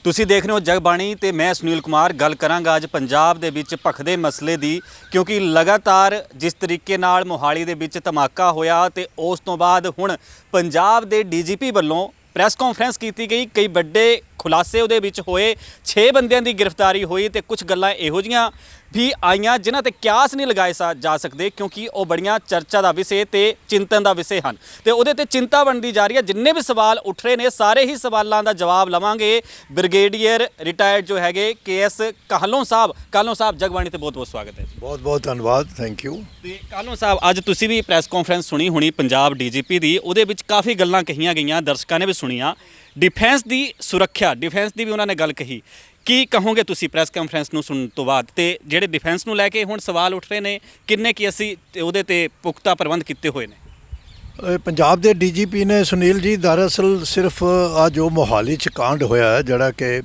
ਤੁਸੀਂ ਦੇਖ ਰਹੇ ਹੋ ਜਗਬਾਣੀ ਤੇ ਮੈਂ ਸੁਨੀਲ ਕੁਮਾਰ ਗੱਲ ਕਰਾਂਗਾ ਅੱਜ ਪੰਜਾਬ ਦੇ ਵਿੱਚ ਭਖਦੇ ਮਸਲੇ ਦੀ, ਕਿਉਂਕਿ ਲਗਾਤਾਰ ਜਿਸ ਤਰੀਕੇ ਨਾਲ ਮੋਹਾਲੀ ਦੇ ਵਿੱਚ ਧਮਾਕਾ ਹੋਇਆ ਤੇ ਉਸ ਤੋਂ ਬਾਅਦ ਹੁਣ ਪੰਜਾਬ ਦੇ ਡੀਜੀਪੀ ਵੱਲੋਂ ਪ੍ਰੈਸ ਕਾਨਫਰੰਸ ਕੀਤੀ ਗਈ। ਕਈ ਵੱਡੇ ਖੁਲਾਸੇ ਉਹਦੇ ਵਿੱਚ ਹੋਏ, 6 ਬੰਦਿਆਂ ਦੀ ਗ੍ਰਿਫਤਾਰੀ ਹੋਈ ਤੇ ਕੁਝ ਗੱਲਾਂ ਇਹੋ ਜਿਹੀਆਂ ਵੀ ਆਈਆਂ ਜਿਨ੍ਹਾਂ ਤੇ ਕਿਆਸ ਨਹੀਂ ਲਗਾਏ ਜਾ ਸਕਦੇ, ਕਿਉਂਕਿ ਉਹ ਬੜੀਆਂ ਚਰਚਾ ਦਾ ਵਿਸ਼ੇ ਤੇ ਚਿੰਤਨ ਦਾ ਵਿਸ਼ੇ ਹਨ ਤੇ ਉਹਦੇ ਤੇ ਚਿੰਤਾ ਬਣਦੀ ਜਾ ਰਹੀ ਹੈ। ਜਿੰਨੇ ਵੀ ਸਵਾਲ ਉੱਠ ਰਹੇ ਨੇ ਸਾਰੇ ਹੀ ਸਵਾਲਾਂ ਦਾ ਜਵਾਬ ਲਵਾਂਗੇ। ਬ੍ਰਿਗੇਡੀਅਰ ਰਿਟਾਇਰਡ ਜੋ ਹੈਗੇ KS ਕਾਹਲੋਂ ਸਾਹਿਬ ਜਗਬਾਣੀ ਤੇ ਬਹੁਤ ਸਵਾਗਤ ਹੈ। ਬਹੁਤ ਧੰਨਵਾਦ, ਥੈਂਕ ਯੂ। ਤੇ ਕਾਹਲੋਂ ਸਾਹਿਬ, ਅੱਜ ਤੁਸੀਂ ਵੀ ਪ੍ਰੈਸ ਕਾਨਫਰੰਸ ਸੁਣੀ ਹੋਣੀ ਪੰਜਾਬ DGP ਦੀ, ਉਹਦੇ ਵਿੱਚ ਕਾਫੀ ਗੱਲਾਂ ਕਹੀਆਂ ਗਈਆਂ, ਦਰਸ਼ਕਾਂ ਨੇ ਵੀ ਸੁਣੀਆਂ। ਡਿਫੈਂਸ ਦੀ ਸੁਰੱਖਿਆ, ਡਿਫੈਂਸ ਦੀ ਵੀ ਉਹਨਾਂ ਨੇ ਗੱਲ ਕਹੀ। ਕੀ ਕਹੋਗੇ ਤੁਸੀਂ ਪ੍ਰੈਸ ਕਾਨਫਰੰਸ ਨੂੰ ਸੁਣਨ ਤੋਂ ਬਾਅਦ? ਤੇ ਜਿਹੜੇ ਡਿਫੈਂਸ ਨੂੰ ਲੈ ਕੇ ਹੁਣ ਸਵਾਲ ਉੱਠ ਰਹੇ ਨੇ, ਕਿੰਨੇ ਕੀ ਅਸੀਂ ਉਹਦੇ ਤੇ ਪੁਖਤਾ ਪ੍ਰਬੰਧ ਕੀਤੇ ਹੋਏ ਨੇ? ਪੰਜਾਬ ਦੇ DGP ਨੇ ਸੁਨੀਲ ਜੀ ਦਰਅਸਲ ਸਿਰਫ ਆ ਜੋ ਮੋਹਾਲੀ 'ਚ ਕਾਂਡ ਹੋਇਆ ਹੈ, ਜਿਹੜਾ ਕਿ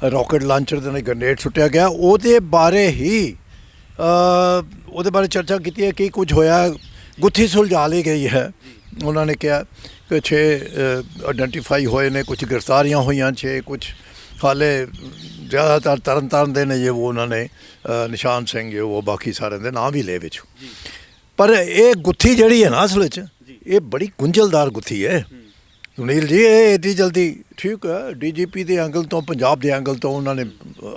ਰੌਕਟ ਲਾਂਚਰ ਦੇ ਨਾਲ ਗ੍ਰੇਨੇਡ ਸੁੱਟਿਆ ਗਿਆ, ਉਹਦੇ ਬਾਰੇ ਹੀ ਉਹਦੇ ਬਾਰੇ ਚਰਚਾ ਕੀਤੀ ਹੈ ਕਿ ਕੁਝ ਹੋਇਆ, ਗੁੱਥੀ ਸੁਲਝਾ ਲਈ ਗਈ ਹੈ। ਉਹਨਾਂ ਨੇ ਕਿਹਾ ਕਿ 6 ਆਇਡੈਂਟੀਫਾਈ ਹੋਏ ਨੇ, ਕੁਝ ਗ੍ਰਿਫਤਾਰੀਆਂ ਹੋਈਆਂ 6, ਕੁਝ ਹਾਲੇ ਜ਼ਿਆਦਾਤਰ ਤਰਨ ਦੇ ਨੇ ਜੇ ਉਹ ਉਹਨਾਂ ਨੇ ਨਿਸ਼ਾਨ ਸਿੰਘ ਜੇ ਉਹ ਬਾਕੀ ਸਾਰਿਆਂ ਦੇ ਨਾਂ ਵੀ ਲਏ ਵਿੱਚ। ਪਰ ਇਹ ਗੁੱਥੀ ਜਿਹੜੀ ਹੈ ਨਾ ਅਸਲ ਵਿੱਚ ਇਹ ਬੜੀ ਗੁੰਝਲਦਾਰ ਗੁੱਥੀ ਹੈ ਸੁਨੀਲ ਜੀ। ਇਹ ਐਡੀ ਜਲਦੀ ਠੀਕ ਹੈ DGP ਦੇ ਐਂਗਲ ਤੋਂ, ਪੰਜਾਬ ਦੇ ਐਂਗਲ ਤੋਂ ਉਹਨਾਂ ਨੇ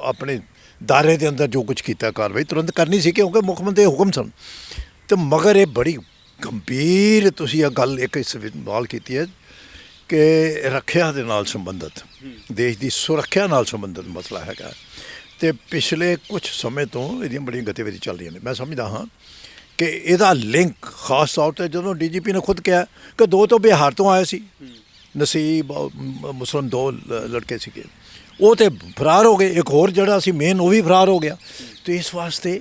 ਆਪਣੇ ਦਾਇਰੇ ਦੇ ਅੰਦਰ ਜੋ ਕੁਝ ਕੀਤਾ ਕਾਰਵਾਈ ਤੁਰੰਤ ਕਰਨੀ ਸੀ, ਕਿਉਂਕਿ ਮੁੱਖ ਮੰਤਰੀ ਦੇ ਹੁਕਮ ਸਨ। ਤੇ ਮਗਰ ਇਹ ਬੜੀ ਗੰਭੀਰ ਤੁਸੀਂ ਇਹ ਗੱਲ ਇੱਕ ਸਵਾਲ ਕੀਤੀ ਹੈ ਕਿ ਰੱਖਿਆ ਦੇ ਨਾਲ ਸੰਬੰਧਿਤ, ਦੇਸ਼ ਦੀ ਸੁਰੱਖਿਆ ਨਾਲ ਸੰਬੰਧਿਤ ਮਸਲਾ ਹੈਗਾ ਤੇ ਪਿਛਲੇ ਕੁਝ ਸਮੇਂ ਤੋਂ ਇਹਦੀਆਂ ਬੜੀਆਂ ਗਤੀਵਿਧੀਆਂ ਚੱਲ ਰਹੀਆਂ ਨੇ। ਮੈਂ ਸਮਝਦਾ ਹਾਂ ਕਿ ਇਹਦਾ ਲਿੰਕ ਖਾਸ ਤੌਰ 'ਤੇ ਜਦੋਂ DGP ਨੇ ਖੁਦ ਕਿਹਾ ਕਿ 2 ਤੋਂ ਬਿਹਾਰ ਤੋਂ ਆਏ ਸੀ, ਨਸੀਬ ਮੁਸਲਮ 2 ਲੜਕੇ ਸੀਗੇ, ਉਹ ਤੇ ਫਰਾਰ ਹੋ ਗਏ। ਇੱਕ ਹੋਰ ਜਿਹੜਾ ਸੀ ਮੇਨ, ਉਹ ਵੀ ਫਰਾਰ ਹੋ ਗਿਆ। ਤੇ ਇਸ ਵਾਸਤੇ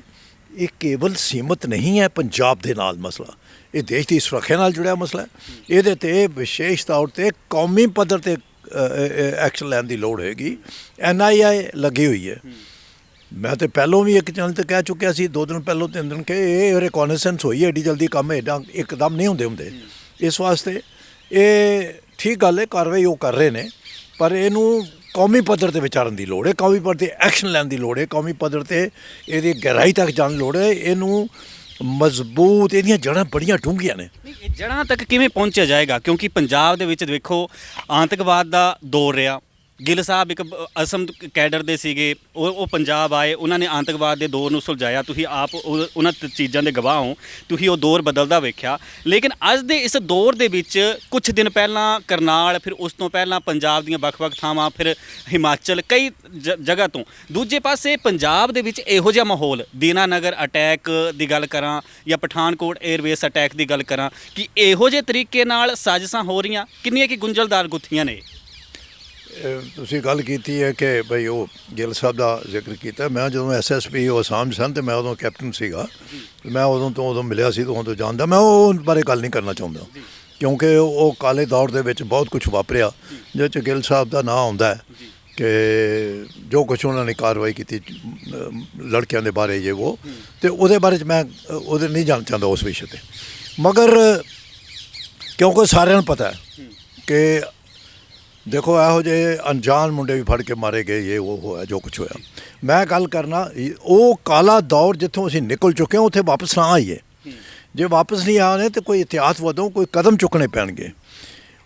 ਇਹ ਕੇਵਲ ਸੀਮਤ ਨਹੀਂ ਹੈ ਪੰਜਾਬ ਦੇ ਨਾਲ ਮਸਲਾ, ਇਹ ਦੇਸ਼ ਦੀ ਸੁਰੱਖਿਆ ਨਾਲ ਜੁੜਿਆ ਮਸਲਾ ਹੈ। ਇਹਦੇ 'ਤੇ ਵਿਸ਼ੇਸ਼ ਤੌਰ 'ਤੇ ਕੌਮੀ ਪੱਧਰ 'ਤੇ ਐਕਸ਼ਨ ਲੈਣ ਦੀ ਲੋੜ ਹੋਏਗੀ। NIA ਲੱਗੀ ਹੋਈ ਹੈ। ਮੈਂ ਤਾਂ ਪਹਿਲੋਂ ਵੀ ਇੱਕ ਚੈਨਲ 'ਤੇ ਕਹਿ ਚੁੱਕਿਆ ਸੀ 2 ਦਿਨ ਪਹਿਲੋਂ 3 ਦਿਨ ਕਿ ਇਹ ਰਿਕੋਨੈਸੈਂਸ ਹੋਈ ਹੈ, ਐਡੀ ਜਲਦੀ ਕੰਮ ਐਡਾ ਇੱਕਦਮ ਨਹੀਂ ਹੁੰਦੇ। ਇਸ ਵਾਸਤੇ ਇਹ ਠੀਕ ਗੱਲ ਹੈ, ਕਾਰਵਾਈ ਉਹ ਕਰ ਰਹੇ ਨੇ, ਪਰ ਇਹਨੂੰ ਕੌਮੀ ਪੱਧਰ 'ਤੇ ਵਿਚਾਰਨ ਦੀ ਲੋੜ ਹੈ, ਕੌਮੀ ਪੱਧਰ 'ਤੇ ਐਕਸ਼ਨ ਲੈਣ ਦੀ ਲੋੜ ਹੈ, ਕੌਮੀ ਪੱਧਰ 'ਤੇ ਇਹਦੀ ਗਹਿਰਾਈ ਤੱਕ ਜਾਣ ਦੀ ਲੋੜ ਹੈ। ਇਹਨੂੰ ਮਜ਼ਬੂਤ, ਇਹਦੀਆਂ ਜੜ੍ਹਾਂ ਬੜੀਆਂ ਡੂੰਘੀਆਂ ਨੇ। ਇਹ ਜੜ੍ਹਾਂ ਤੱਕ ਕਿਵੇਂ ਪਹੁੰਚਿਆ ਜਾਏਗਾ? ਕਿਉਂਕਿ ਪੰਜਾਬ ਦੇ ਵਿੱਚ ਦੇਖੋ ਆਤੰਕਵਾਦ ਦਾ ਦੌਰ ਰਿਹਾ। ਗਿੱਲ ਸਾਹਿਬ ਇੱਕ ਅਸਮ ਕੈਡਰ ਦੇ ਸੀਗੇ, ਉਹ ਪੰਜਾਬ ਆਏ, ਉਹਨਾਂ ਨੇ ਆਤੰਕਵਾਦ ਦੇ ਦੌਰ ਨੂੰ ਸੁਲਝਾਇਆ। ਤੁਸੀਂ ਆਪ ਉਹਨਾਂ ਚੀਜ਼ਾਂ ਦੇ ਗਵਾਹ ਹੋ, ਤੁਸੀਂ ਉਹ ਦੌਰ ਬਦਲਦਾ ਵੇਖਿਆ। ਲੇਕਿਨ ਅੱਜ ਦੇ ਇਸ ਦੌਰ ਦੇ ਵਿੱਚ ਕੁਝ ਦਿਨ ਪਹਿਲਾਂ ਕਰਨਾਲ, ਫਿਰ ਉਸ ਤੋਂ ਪਹਿਲਾਂ ਪੰਜਾਬ ਦੀਆਂ ਵੱਖ-ਵੱਖ ਥਾਵਾਂ, ਫਿਰ ਹਿਮਾਚਲ, ਕਈ ਜਗ੍ਹਾ ਤੋਂ ਦੂਜੇ ਪਾਸੇ ਪੰਜਾਬ ਦੇ ਵਿੱਚ ਇਹੋ ਜਿਹਾ ਮਾਹੌਲ, ਦੀਨਾਨਗਰ ਅਟੈਕ ਦੀ ਗੱਲ ਕਰਾਂ ਜਾਂ ਪਠਾਨਕੋਟ 에ਅਰਬੇਸ ਅਟੈਕ ਦੀ ਗੱਲ ਕਰਾਂ, ਕਿ ਇਹੋ ਜਿਹੇ ਤਰੀਕੇ ਨਾਲ ਸਾਜ਼ਿਸ਼ਾਂ ਹੋ ਰਹੀਆਂ, ਕਿੰਨੀਆਂ ਕਿ ਗੁੰਝਲਦਾਰ ਗੁੱਥੀਆਂ ਨੇ। ਤੁਸੀਂ ਗੱਲ ਕੀਤੀ ਹੈ ਕਿ ਬਈ ਉਹ ਗਿੱਲ ਸਾਹਿਬ ਦਾ ਜ਼ਿਕਰ ਕੀਤਾ। ਮੈਂ ਜਦੋਂ SSP ਉਹ ਅਸਾਮ ਸਨ ਤੇ ਮੈਂ ਉਦੋਂ ਕੈਪਟਨ ਸੀਗਾ, ਮੈਂ ਉਦੋਂ ਮਿਲਿਆ ਸੀ, ਉਦੋਂ ਤੋਂ ਜਾਣਦਾ। ਮੈਂ ਉਹ ਬਾਰੇ ਗੱਲ ਨਹੀਂ ਕਰਨਾ ਚਾਹੁੰਦਾ, ਕਿਉਂਕਿ ਉਹ ਕਾਲੇ ਦੌਰ ਦੇ ਵਿੱਚ ਬਹੁਤ ਕੁਝ ਵਾਪਰਿਆ ਜਿਹਦੇ 'ਚ ਗਿੱਲ ਸਾਹਿਬ ਦਾ ਨਾਂ ਆਉਂਦਾ ਹੈ ਕਿ ਜੋ ਕੁਛ ਉਹਨਾਂ ਨੇ ਕਾਰਵਾਈ ਕੀਤੀ ਲੜਕਿਆਂ ਦੇ ਬਾਰੇ ਜੇ ਉਹ, ਤੇ ਉਹਦੇ ਬਾਰੇ 'ਚ ਮੈਂ ਉਹਦੇ ਨਹੀਂ ਜਾਣਨਾ ਚਾਹੁੰਦਾ ਉਸ ਵਿਸ਼ੇ 'ਤੇ। ਮਗਰ ਕਿਉਂਕਿ ਸਾਰਿਆਂ ਨੂੰ ਪਤਾ ਹੈ ਕਿ ਦੇਖੋ ਇਹੋ ਜਿਹੇ ਅਣਜਾਣ ਮੁੰਡੇ ਵੀ ਫੜ ਕੇ ਮਾਰੇ ਗਏ, ਇਹ ਉਹ ਹੋਇਆ ਜੋ ਕੁਛ ਹੋਇਆ। ਮੈਂ ਗੱਲ ਕਰਨਾ ਉਹ ਕਾਲਾ ਦੌਰ ਜਿੱਥੋਂ ਅਸੀਂ ਨਿਕਲ ਚੁੱਕੇ ਹਾਂ ਉੱਥੇ ਵਾਪਸ ਨਾ ਆਈਏ। ਜੇ ਵਾਪਸ ਨਹੀਂ ਆਉਣੇ ਤਾਂ ਕੋਈ ਇਤਿਹਾਸ ਵੱਲੋਂ ਕੋਈ ਕਦਮ ਚੁੱਕਣੇ ਪੈਣਗੇ।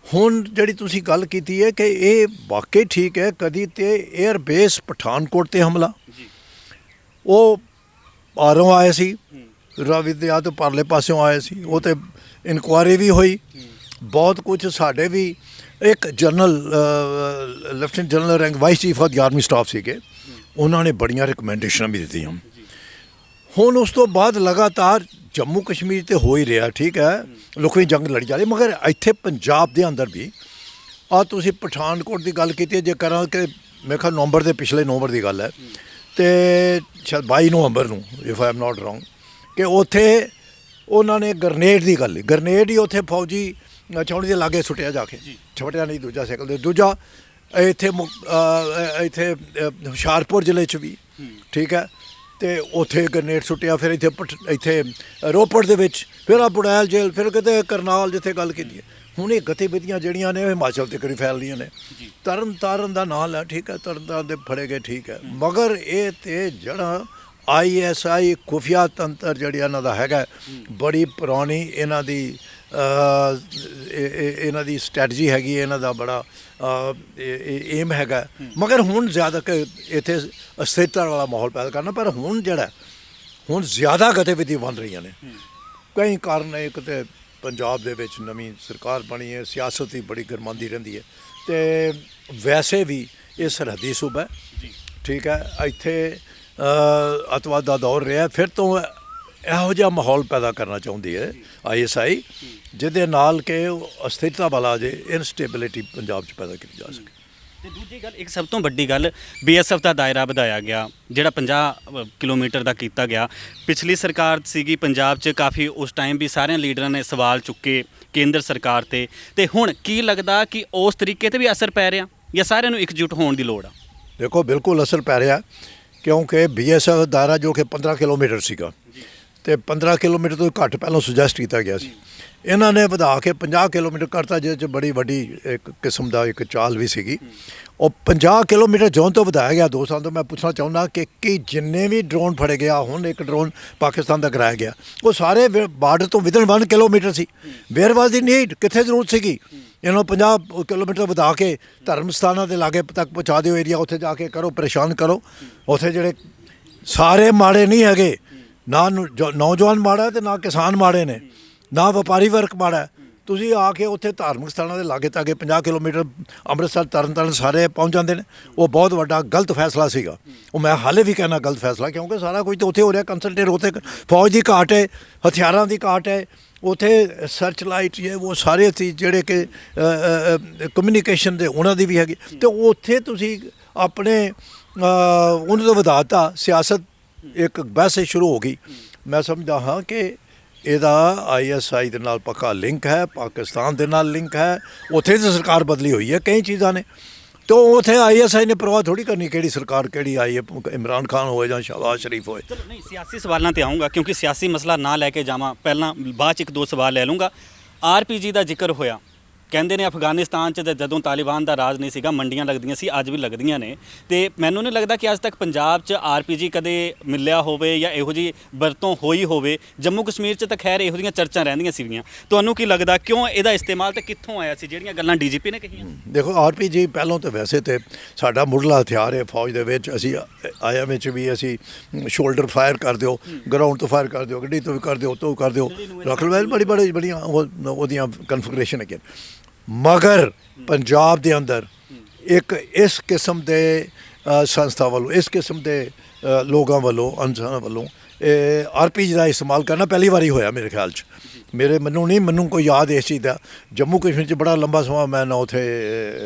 ਹੁਣ ਜਿਹੜੀ ਤੁਸੀਂ ਗੱਲ ਕੀਤੀ ਹੈ ਕਿ ਇਹ ਵਾਕਈ ਠੀਕ ਹੈ, ਕਦੀ ਤੇ 에ਅਰਬੇਸ ਪਠਾਨਕੋਟ 'ਤੇ ਹਮਲਾ, ਉਹ ਬਾਹਰੋਂ ਆਏ ਸੀ, ਰਾਵਿਦਿਆ ਤੋਂ ਪਰਲੇ ਪਾਸਿਓਂ ਆਏ ਸੀ, ਉਹ 'ਤੇ ਇਨਕੁਆਇਰੀ ਵੀ ਹੋਈ। ਬਹੁਤ ਕੁਝ ਸਾਡੇ ਵੀ ਇੱਕ general lieutenant general rank vice chief of the army staff ਸੀਗੇ, ਉਹਨਾਂ ਨੇ ਬੜੀਆਂ ਰਿਕਮੈਂਡੇਸ਼ਨਾਂ ਵੀ ਦਿੱਤੀਆਂ। ਹੁਣ ਉਸ ਤੋਂ ਬਾਅਦ ਲਗਾਤਾਰ ਜੰਮੂ ਕਸ਼ਮੀਰ 'ਤੇ ਹੋ ਹੀ ਰਿਹਾ, ਠੀਕ ਹੈ, ਲੁਕਵੀਂ ਜੰਗ ਲੜੀ ਜਾ ਰਹੀ, ਮਗਰ ਇੱਥੇ ਪੰਜਾਬ ਦੇ ਅੰਦਰ ਵੀ ਆ ਤੁਸੀਂ ਪਠਾਨਕੋਟ ਦੀ ਗੱਲ ਕੀਤੀ ਜੇ ਕਰਾਂ ਕਿ ਮੇਰੇ ਖਿਆਲ ਨਵੰਬਰ ਦੇ ਪਿਛਲੇ ਨਵੰਬਰ ਦੀ ਗੱਲ ਹੈ, ਅਤੇ ਸ਼ਾਇਦ 22 ਨਵੰਬਰ ਨੂੰ if I am not wrong, ਕਿ ਉੱਥੇ ਉਹਨਾਂ ਨੇ ਗਰਨੇਡ ਦੀ ਗੱਲ, ਗਰਨੇਡ ਹੀ ਉੱਥੇ ਫੌਜੀ ਚੌਂੜੀ ਦੇ ਲਾਗੇ ਸੁੱਟਿਆ ਜਾ ਕੇ, ਛੋਟਿਆ ਨਹੀਂ ਦੂਜਾ ਸਾਈਕਲ ਦੇ, ਦੂਜਾ ਇੱਥੇ ਹੁਸ਼ਿਆਰਪੁਰ ਜ਼ਿਲ੍ਹੇ 'ਚ ਵੀ ਠੀਕ ਹੈ, ਅਤੇ ਉੱਥੇ ਗਰਨੇਡ ਸੁੱਟਿਆ। ਫਿਰ ਇੱਥੇ ਰੋਪੜ ਦੇ ਵਿੱਚ, ਫਿਰ ਆ ਬੁੜੈਲ ਜੇਲ੍ਹ, ਫਿਰ ਕਿਤੇ ਕਰਨਾਲ ਜਿੱਥੇ ਗੱਲ ਕੀਤੀ ਹੈ। ਹੁਣ ਇਹ ਗਤੀਵਿਧੀਆਂ ਜਿਹੜੀਆਂ ਨੇ ਉਹ ਹਿਮਾਚਲ ਤੱਕ ਹੀ ਫੈਲ ਰਹੀਆਂ ਨੇ। ਤਰਨ ਤਾਰਨ ਦਾ ਨਾਂ ਲੈ, ਠੀਕ ਹੈ, ਤਰਨ ਤਾਰਨ ਦੇ ਫੜੇ ਗਏ, ਠੀਕ ਹੈ, ਮਗਰ ਇਹ ਤੇ ਜਿਹੜਾ ISI ਖੁਫੀਆ ਤੰਤਰ ਜਿਹੜੀ ਇਹਨਾਂ ਦਾ ਹੈਗਾ, ਬੜੀ ਪੁਰਾਣੀ ਇਹਨਾਂ ਦੀ ਸਟ੍ਰੈਟਜੀ ਹੈਗੀ, ਇਹਨਾਂ ਦਾ ਬੜਾ ਏਮ ਹੈਗਾ। ਮਗਰ ਹੁਣ ਜ਼ਿਆਦਾ ਕਿ ਇੱਥੇ ਅਸਥਿਰਤਾ ਵਾਲਾ ਮਾਹੌਲ ਪੈਦਾ ਕਰਨਾ, ਪਰ ਹੁਣ ਜਿਹੜਾ ਹੁਣ ਜ਼ਿਆਦਾ ਗਤੀਵਿਧੀ ਬਣ ਰਹੀਆਂ ਨੇ। ਕਈ ਕਾਰਨ ਨੇ, ਇੱਕ ਤਾਂ ਪੰਜਾਬ ਦੇ ਵਿੱਚ ਨਵੀਂ ਸਰਕਾਰ ਬਣੀ ਹੈ, ਸਿਆਸਤ ਵੀ ਬੜੀ ਗਰਮਾਉਂਦੀ ਰਹਿੰਦੀ ਹੈ, ਅਤੇ ਵੈਸੇ ਵੀ ਇਹ ਸਰਹੱਦੀ ਸੂਬਾ ਹੈ, ਠੀਕ ਹੈ, ਇੱਥੇ ਅੱਤਵਾਦ ਦਾ ਦੌਰ ਰਿਹਾ। ਫਿਰ ਤੋਂ ਇਹੋ ਜਿਹਾ ਮਾਹੌਲ ਪੈਦਾ ਕਰਨਾ ਚਾਹੁੰਦੀ ਹੈ ISI, ਜਿਹਦੇ ਨਾਲ ਕਿ ਅਸਥਿਰਤਾ ਵਾਲਾ ਜੇ ਇਨਸਟੇਬਿਲਿਟੀ ਪੰਜਾਬ 'ਚ ਪੈਦਾ ਕੀਤੀ ਜਾ ਸਕੇ। ਤੇ ਦੂਜੀ ਗੱਲ, ਇੱਕ ਸਭ ਤੋਂ ਵੱਡੀ ਗੱਲ, BSF ਦਾ ਦਾਇਰਾ ਵਧਾਇਆ ਗਿਆ, ਜਿਹੜਾ 50 ਕਿਲੋਮੀਟਰ ਦਾ ਕੀਤਾ ਗਿਆ। ਪਿਛਲੀ ਸਰਕਾਰ ਸੀਗੀ ਪੰਜਾਬ 'ਚ, ਕਾਫੀ ਉਸ ਟਾਈਮ ਵੀ ਸਾਰਿਆਂ ਲੀਡਰਾਂ ਨੇ ਸਵਾਲ ਚੁੱਕੇ ਕੇਂਦਰ ਸਰਕਾਰ ਤੇ ਹੁਣ ਕੀ ਲੱਗਦਾ ਕਿ ਉਸ ਤਰੀਕੇ 'ਤੇ ਵੀ ਅਸਰ ਪੈ ਰਿਹਾ ਜਾਂ ਸਾਰਿਆਂ ਨੂੰ ਇਕਜੁੱਟ ਹੋਣ ਦੀ ਲੋੜ ਆ? ਦੇਖੋ, ਬਿਲਕੁਲ ਅਸਰ ਪੈ ਰਿਹਾ, ਕਿਉਂਕਿ BSF ਦਾਇਰਾ ਜੋ ਕਿ 15 ਕਿਲੋਮੀਟਰ ਸੀਗਾ, ਅਤੇ 15 ਕਿਲੋਮੀਟਰ ਤੋਂ ਘੱਟ ਪਹਿਲਾਂ ਸੁਜੈਸਟ ਕੀਤਾ ਗਿਆ ਸੀ, ਇਹਨਾਂ ਨੇ ਵਧਾ ਕੇ 50 ਕਿਲੋਮੀਟਰ ਕਰਤਾ, ਜਿਹਦੇ 'ਚ ਬੜੀ ਵੱਡੀ ਇੱਕ ਕਿਸਮ ਦਾ ਇੱਕ ਚਾਲ ਵੀ ਸੀਗੀ। ਉਹ 50 ਕਿਲੋਮੀਟਰ ਜ਼ੋਨ ਤੋਂ ਵਧਾਇਆ ਗਿਆ 2 ਸਾਲ ਤੋਂ। ਮੈਂ ਪੁੱਛਣਾ ਚਾਹੁੰਦਾ ਕਿ ਜਿੰਨੇ ਵੀ ਡਰੋਨ ਫੜੇ ਗਿਆ, ਹੁਣ ਇੱਕ ਡਰੋਨ ਪਾਕਿਸਤਾਨ ਦਾ ਕਰਾਇਆ ਗਿਆ, ਉਹ ਸਾਰੇ ਬਾਰਡਰ ਤੋਂ ਵਿਦਨ 1 ਕਿਲੋਮੀਟਰ ਸੀ। ਵੇਅਰ ਵਾਜ਼ ਦੀ ਨੀਡ, ਕਿੱਥੇ ਜ਼ਰੂਰਤ ਸੀਗੀ? ਇਹਨੂੰ 50 ਕਿਲੋਮੀਟਰ ਵਧਾ ਕੇ ਧਰਮ ਸਥਾਨਾਂ ਦੇ ਲਾਗੇ ਤੱਕ ਪਹੁੰਚਾ ਦਿਓ ਏਰੀਆ, ਉੱਥੇ ਜਾ ਕੇ ਕਰੋ, ਪਰੇਸ਼ਾਨ ਕਰੋ। ਉੱਥੇ ਜਿਹੜੇ ਸਾਰੇ ਮਾੜੇ ਨਹੀਂ ਹੈਗੇ, ਨਾ ਨੌਜਵਾਨ ਮਾੜਾ ਅਤੇ ਨਾ ਕਿਸਾਨ ਮਾੜੇ ਨੇ, ਨਾ ਵਪਾਰੀ ਵਰਗ ਮਾੜਾ। ਤੁਸੀਂ ਆ ਕੇ ਉੱਥੇ ਧਾਰਮਿਕ ਸਥਾਨਾਂ ਦੇ ਲਾਗੇ ਤਾਗੇ 50 ਕਿਲੋਮੀਟਰ ਅੰਮ੍ਰਿਤਸਰ, ਤਰਨਤਾਰਨ ਸਾਰੇ ਪਹੁੰਚ ਜਾਂਦੇ ਨੇ। ਉਹ ਬਹੁਤ ਵੱਡਾ ਗਲਤ ਫੈਸਲਾ ਸੀਗਾ, ਉਹ ਮੈਂ ਹਾਲੇ ਵੀ ਕਹਿਣਾ ਗਲਤ ਫੈਸਲਾ, ਕਿਉਂਕਿ ਸਾਰਾ ਕੁਝ ਤਾਂ ਉੱਥੇ ਹੋ ਰਿਹਾ ਕੰਸਨਟਰੇਟ। ਉੱਥੇ ਫੌਜ ਦੀ ਘਾਟ ਹੈ, ਹਥਿਆਰਾਂ ਦੀ ਘਾਟ ਹੈ, ਉੱਥੇ ਸਰਚ ਲਾਈਟ ਉਹ ਸਾਰੇ ਸੀ ਜਿਹੜੇ ਕਿ ਕਮਿਊਨੀਕੇਸ਼ਨ ਦੇ ਉਹਨਾਂ ਦੀ ਵੀ ਹੈਗੀ, ਅਤੇ ਉੱਥੇ ਤੁਸੀਂ ਆਪਣੇ ਉਹਨਾਂ ਤੋਂ ਵਧਾਤਾ। ਸਿਆਸਤ ਇੱਕ ਬਹਿਸ ਸ਼ੁਰੂ ਹੋ ਗਈ। ਮੈਂ ਸਮਝਦਾ ਹਾਂ ਕਿ ਇਹਦਾ ISI ਦੇ ਨਾਲ ਪੱਕਾ ਲਿੰਕ ਹੈ, ਪਾਕਿਸਤਾਨ ਦੇ ਨਾਲ ਲਿੰਕ ਹੈ। ਉੱਥੇ ਤਾਂ ਸਰਕਾਰ ਬਦਲੀ ਹੋਈ ਹੈ ਕਈ ਚੀਜ਼ਾਂ ਨੇ, ਤਾਂ ਉੱਥੇ ISI ਨੇ ਪਰਵਾਹ ਥੋੜ੍ਹੀ ਕਰਨੀ ਕਿਹੜੀ ਸਰਕਾਰ ਕਿਹੜੀ ਆਈ ਹੈ, ਇਮਰਾਨ ਖਾਨ ਹੋਏ ਜਾਂ ਸ਼ਹਬਾਜ਼ ਸ਼ਰੀਫ ਹੋਏ। ਚਲੋ ਨਹੀਂ, ਸਿਆਸੀ ਸਵਾਲਾਂ 'ਤੇ ਆਊਂਗਾ, ਕਿਉਂਕਿ ਸਿਆਸੀ ਮਸਲਾ ਨਾ ਲੈ ਕੇ ਜਾਵਾਂ, ਪਹਿਲਾਂ ਬਾਅਦ 'ਚ 1-2 ਸਵਾਲ ਲੈ ਲੂੰਗਾ। RPG ਦਾ ਜ਼ਿਕਰ ਹੋਇਆ, ਕਹਿੰਦੇ ਨੇ ਅਫਗਾਨਿਸਤਾਨ 'ਚ ਜਦੋਂ ਤਾਲਿਬਾਨ ਦਾ ਰਾਜ ਨਹੀਂ ਸੀਗਾ, ਮੰਡੀਆਂ ਲੱਗਦੀਆਂ ਸੀ, ਅੱਜ ਵੀ ਲੱਗਦੀਆਂ ਨੇ, ਅਤੇ ਮੈਨੂੰ ਨਹੀਂ ਲੱਗਦਾ ਕਿ ਅੱਜ ਤੱਕ ਪੰਜਾਬ 'ਚ RPG ਕਦੇ ਮਿਲਿਆ ਹੋਵੇ ਜਾਂ ਇਹੋ ਜਿਹੀ ਵਰਤੋਂ ਹੋਈ ਹੋਵੇ। ਜੰਮੂ ਕਸ਼ਮੀਰ 'ਚ ਤਾਂ ਖੈਰ ਇਹੋ ਜਿਹੀਆਂ ਚਰਚਾਂ ਰਹਿੰਦੀਆਂ ਸੀਗੀਆਂ। ਤੁਹਾਨੂੰ ਕੀ ਲੱਗਦਾ, ਕਿਉਂ ਇਹਦਾ ਇਸਤੇਮਾਲ ਤੇ ਕਿੱਥੋਂ ਆਇਆ ਸੀ, ਜਿਹੜੀਆਂ ਗੱਲਾਂ DGP ਨੇ ਕਹੀਆਂ? ਦੇਖੋ, RPG ਪਹਿਲਾਂ ਤਾਂ ਵੈਸੇ ਤਾਂ ਸਾਡਾ ਮੁੱਢਲਾ ਹਥਿਆਰ ਹੈ ਫੌਜ ਦੇ ਵਿੱਚ। ਅਸੀਂ ਆਇਆ ਵਿੱਚ ਵੀ ਅਸੀਂ ਸ਼ੋਲਡਰ ਫਾਇਰ ਕਰ ਦਿਓ, ਗਰਾਊਂਡ ਤੋਂ ਫਾਇਰ ਕਰ ਦਿਓ, ਗੱਡੀ ਤੋਂ ਵੀ ਕਰ ਦਿਓ, ਤੋਂ ਕਰ ਦਿਓ, ਰੱਖ ਲਓ, ਬੜੀਆਂ ਉਹਦੀਆਂ ਕਨਫਿਗਰੇਸ਼ਨ ਹੈਗੀਆਂ। ਮਗਰ ਪੰਜਾਬ ਦੇ ਅੰਦਰ ਇੱਕ ਇਸ ਕਿਸਮ ਦੇ ਸੰਸਥਾ ਵੱਲੋਂ, ਇਸ ਕਿਸਮ ਦੇ ਲੋਕਾਂ ਵੱਲੋਂ, ਇਨਸਾਨਾਂ ਵੱਲੋਂ RPG ਦਾ ਇਸਤੇਮਾਲ ਕਰਨਾ ਪਹਿਲੀ ਵਾਰੀ ਹੋਇਆ ਮੇਰੇ ਖਿਆਲ 'ਚ। ਮੈਨੂੰ ਕੋਈ ਯਾਦ ਇਸ ਚੀਜ਼ ਦਾ। ਜੰਮੂ ਕਸ਼ਮੀਰ 'ਚ ਬੜਾ ਲੰਬਾ ਸਮਾਂ ਮੈਂ ਨਾ ਉੱਥੇ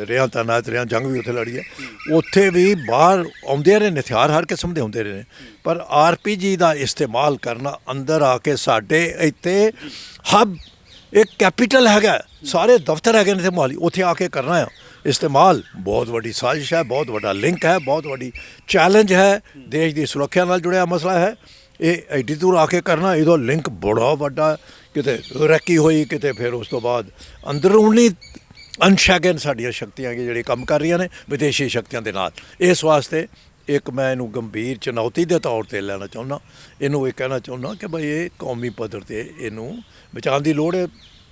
ਰਿਹਾ, ਤਾਇਨਾਤ ਰਿਹਾ, ਜੰਗ ਵੀ ਉੱਥੇ ਲੜੀ ਹੈ। ਉੱਥੇ ਵੀ ਬਾਹਰ ਆਉਂਦੇ ਰਹੇ ਨੇ ਹਥਿਆਰ, ਹਰ ਕਿਸਮ ਦੇ ਹੁੰਦੇ ਰਹੇ ਨੇ, ਪਰ RPG ਦਾ ਇਸਤੇਮਾਲ ਕਰਨਾ ਅੰਦਰ ਆ ਕੇ ਸਾਡੇ ਇੱਥੇ ਹੱਬ ਇੱਕ ਕੈਪੀਟਲ ਹੈਗਾ, ਸਾਰੇ ਦਫ਼ਤਰ ਹੈਗੇ ਨੇ ਇੱਥੇ ਮੋਹਾਲੀ, ਉੱਥੇ ਆ ਕੇ ਕਰਨਾ ਆ ਇਸਤੇਮਾਲ ਬਹੁਤ ਵੱਡੀ ਸਾਜ਼ਿਸ਼ ਹੈ, ਬਹੁਤ ਵੱਡਾ ਲਿੰਕ ਹੈ, ਬਹੁਤ ਵੱਡੀ ਚੈਲੰਜ ਹੈ, ਦੇਸ਼ ਦੀ ਸੁਰੱਖਿਆ ਨਾਲ ਜੁੜਿਆ ਮਸਲਾ ਹੈ। ਇਹ ਐਡੀ ਦੂਰ ਆ ਕੇ ਕਰਨਾ, ਇਹਦਾ ਲਿੰਕ ਬੜਾ ਵੱਡਾ, ਕਿਤੇ ਰੈਕੀ ਹੋਈ, ਕਿਤੇ ਫਿਰ ਉਸ ਤੋਂ ਬਾਅਦ ਅੰਦਰੂਨੀ ਅਨਸ਼ੈਗਨ ਸਾਡੀਆਂ ਸ਼ਕਤੀਆਂ ਜਿਹੜੀ ਕੰਮ ਕਰ ਰਹੀਆਂ ਨੇ ਵਿਦੇਸ਼ੀ ਸ਼ਕਤੀਆਂ ਦੇ ਨਾਲ। ਇਸ ਵਾਸਤੇ ਇੱਕ ਮੈਂ ਇਹਨੂੰ ਗੰਭੀਰ ਚੁਣੌਤੀ ਦੇ ਤੌਰ 'ਤੇ ਲੈਣਾ ਚਾਹੁੰਦਾ। ਇਹਨੂੰ ਇਹ ਕਹਿਣਾ ਚਾਹੁੰਦਾ ਕਿ ਭਾਈ ਇਹ ਕੌਮੀ ਪੱਧਰ 'ਤੇ ਇਹਨੂੰ ਬਚਾਉਣ ਦੀ ਲੋੜ ਹੈ।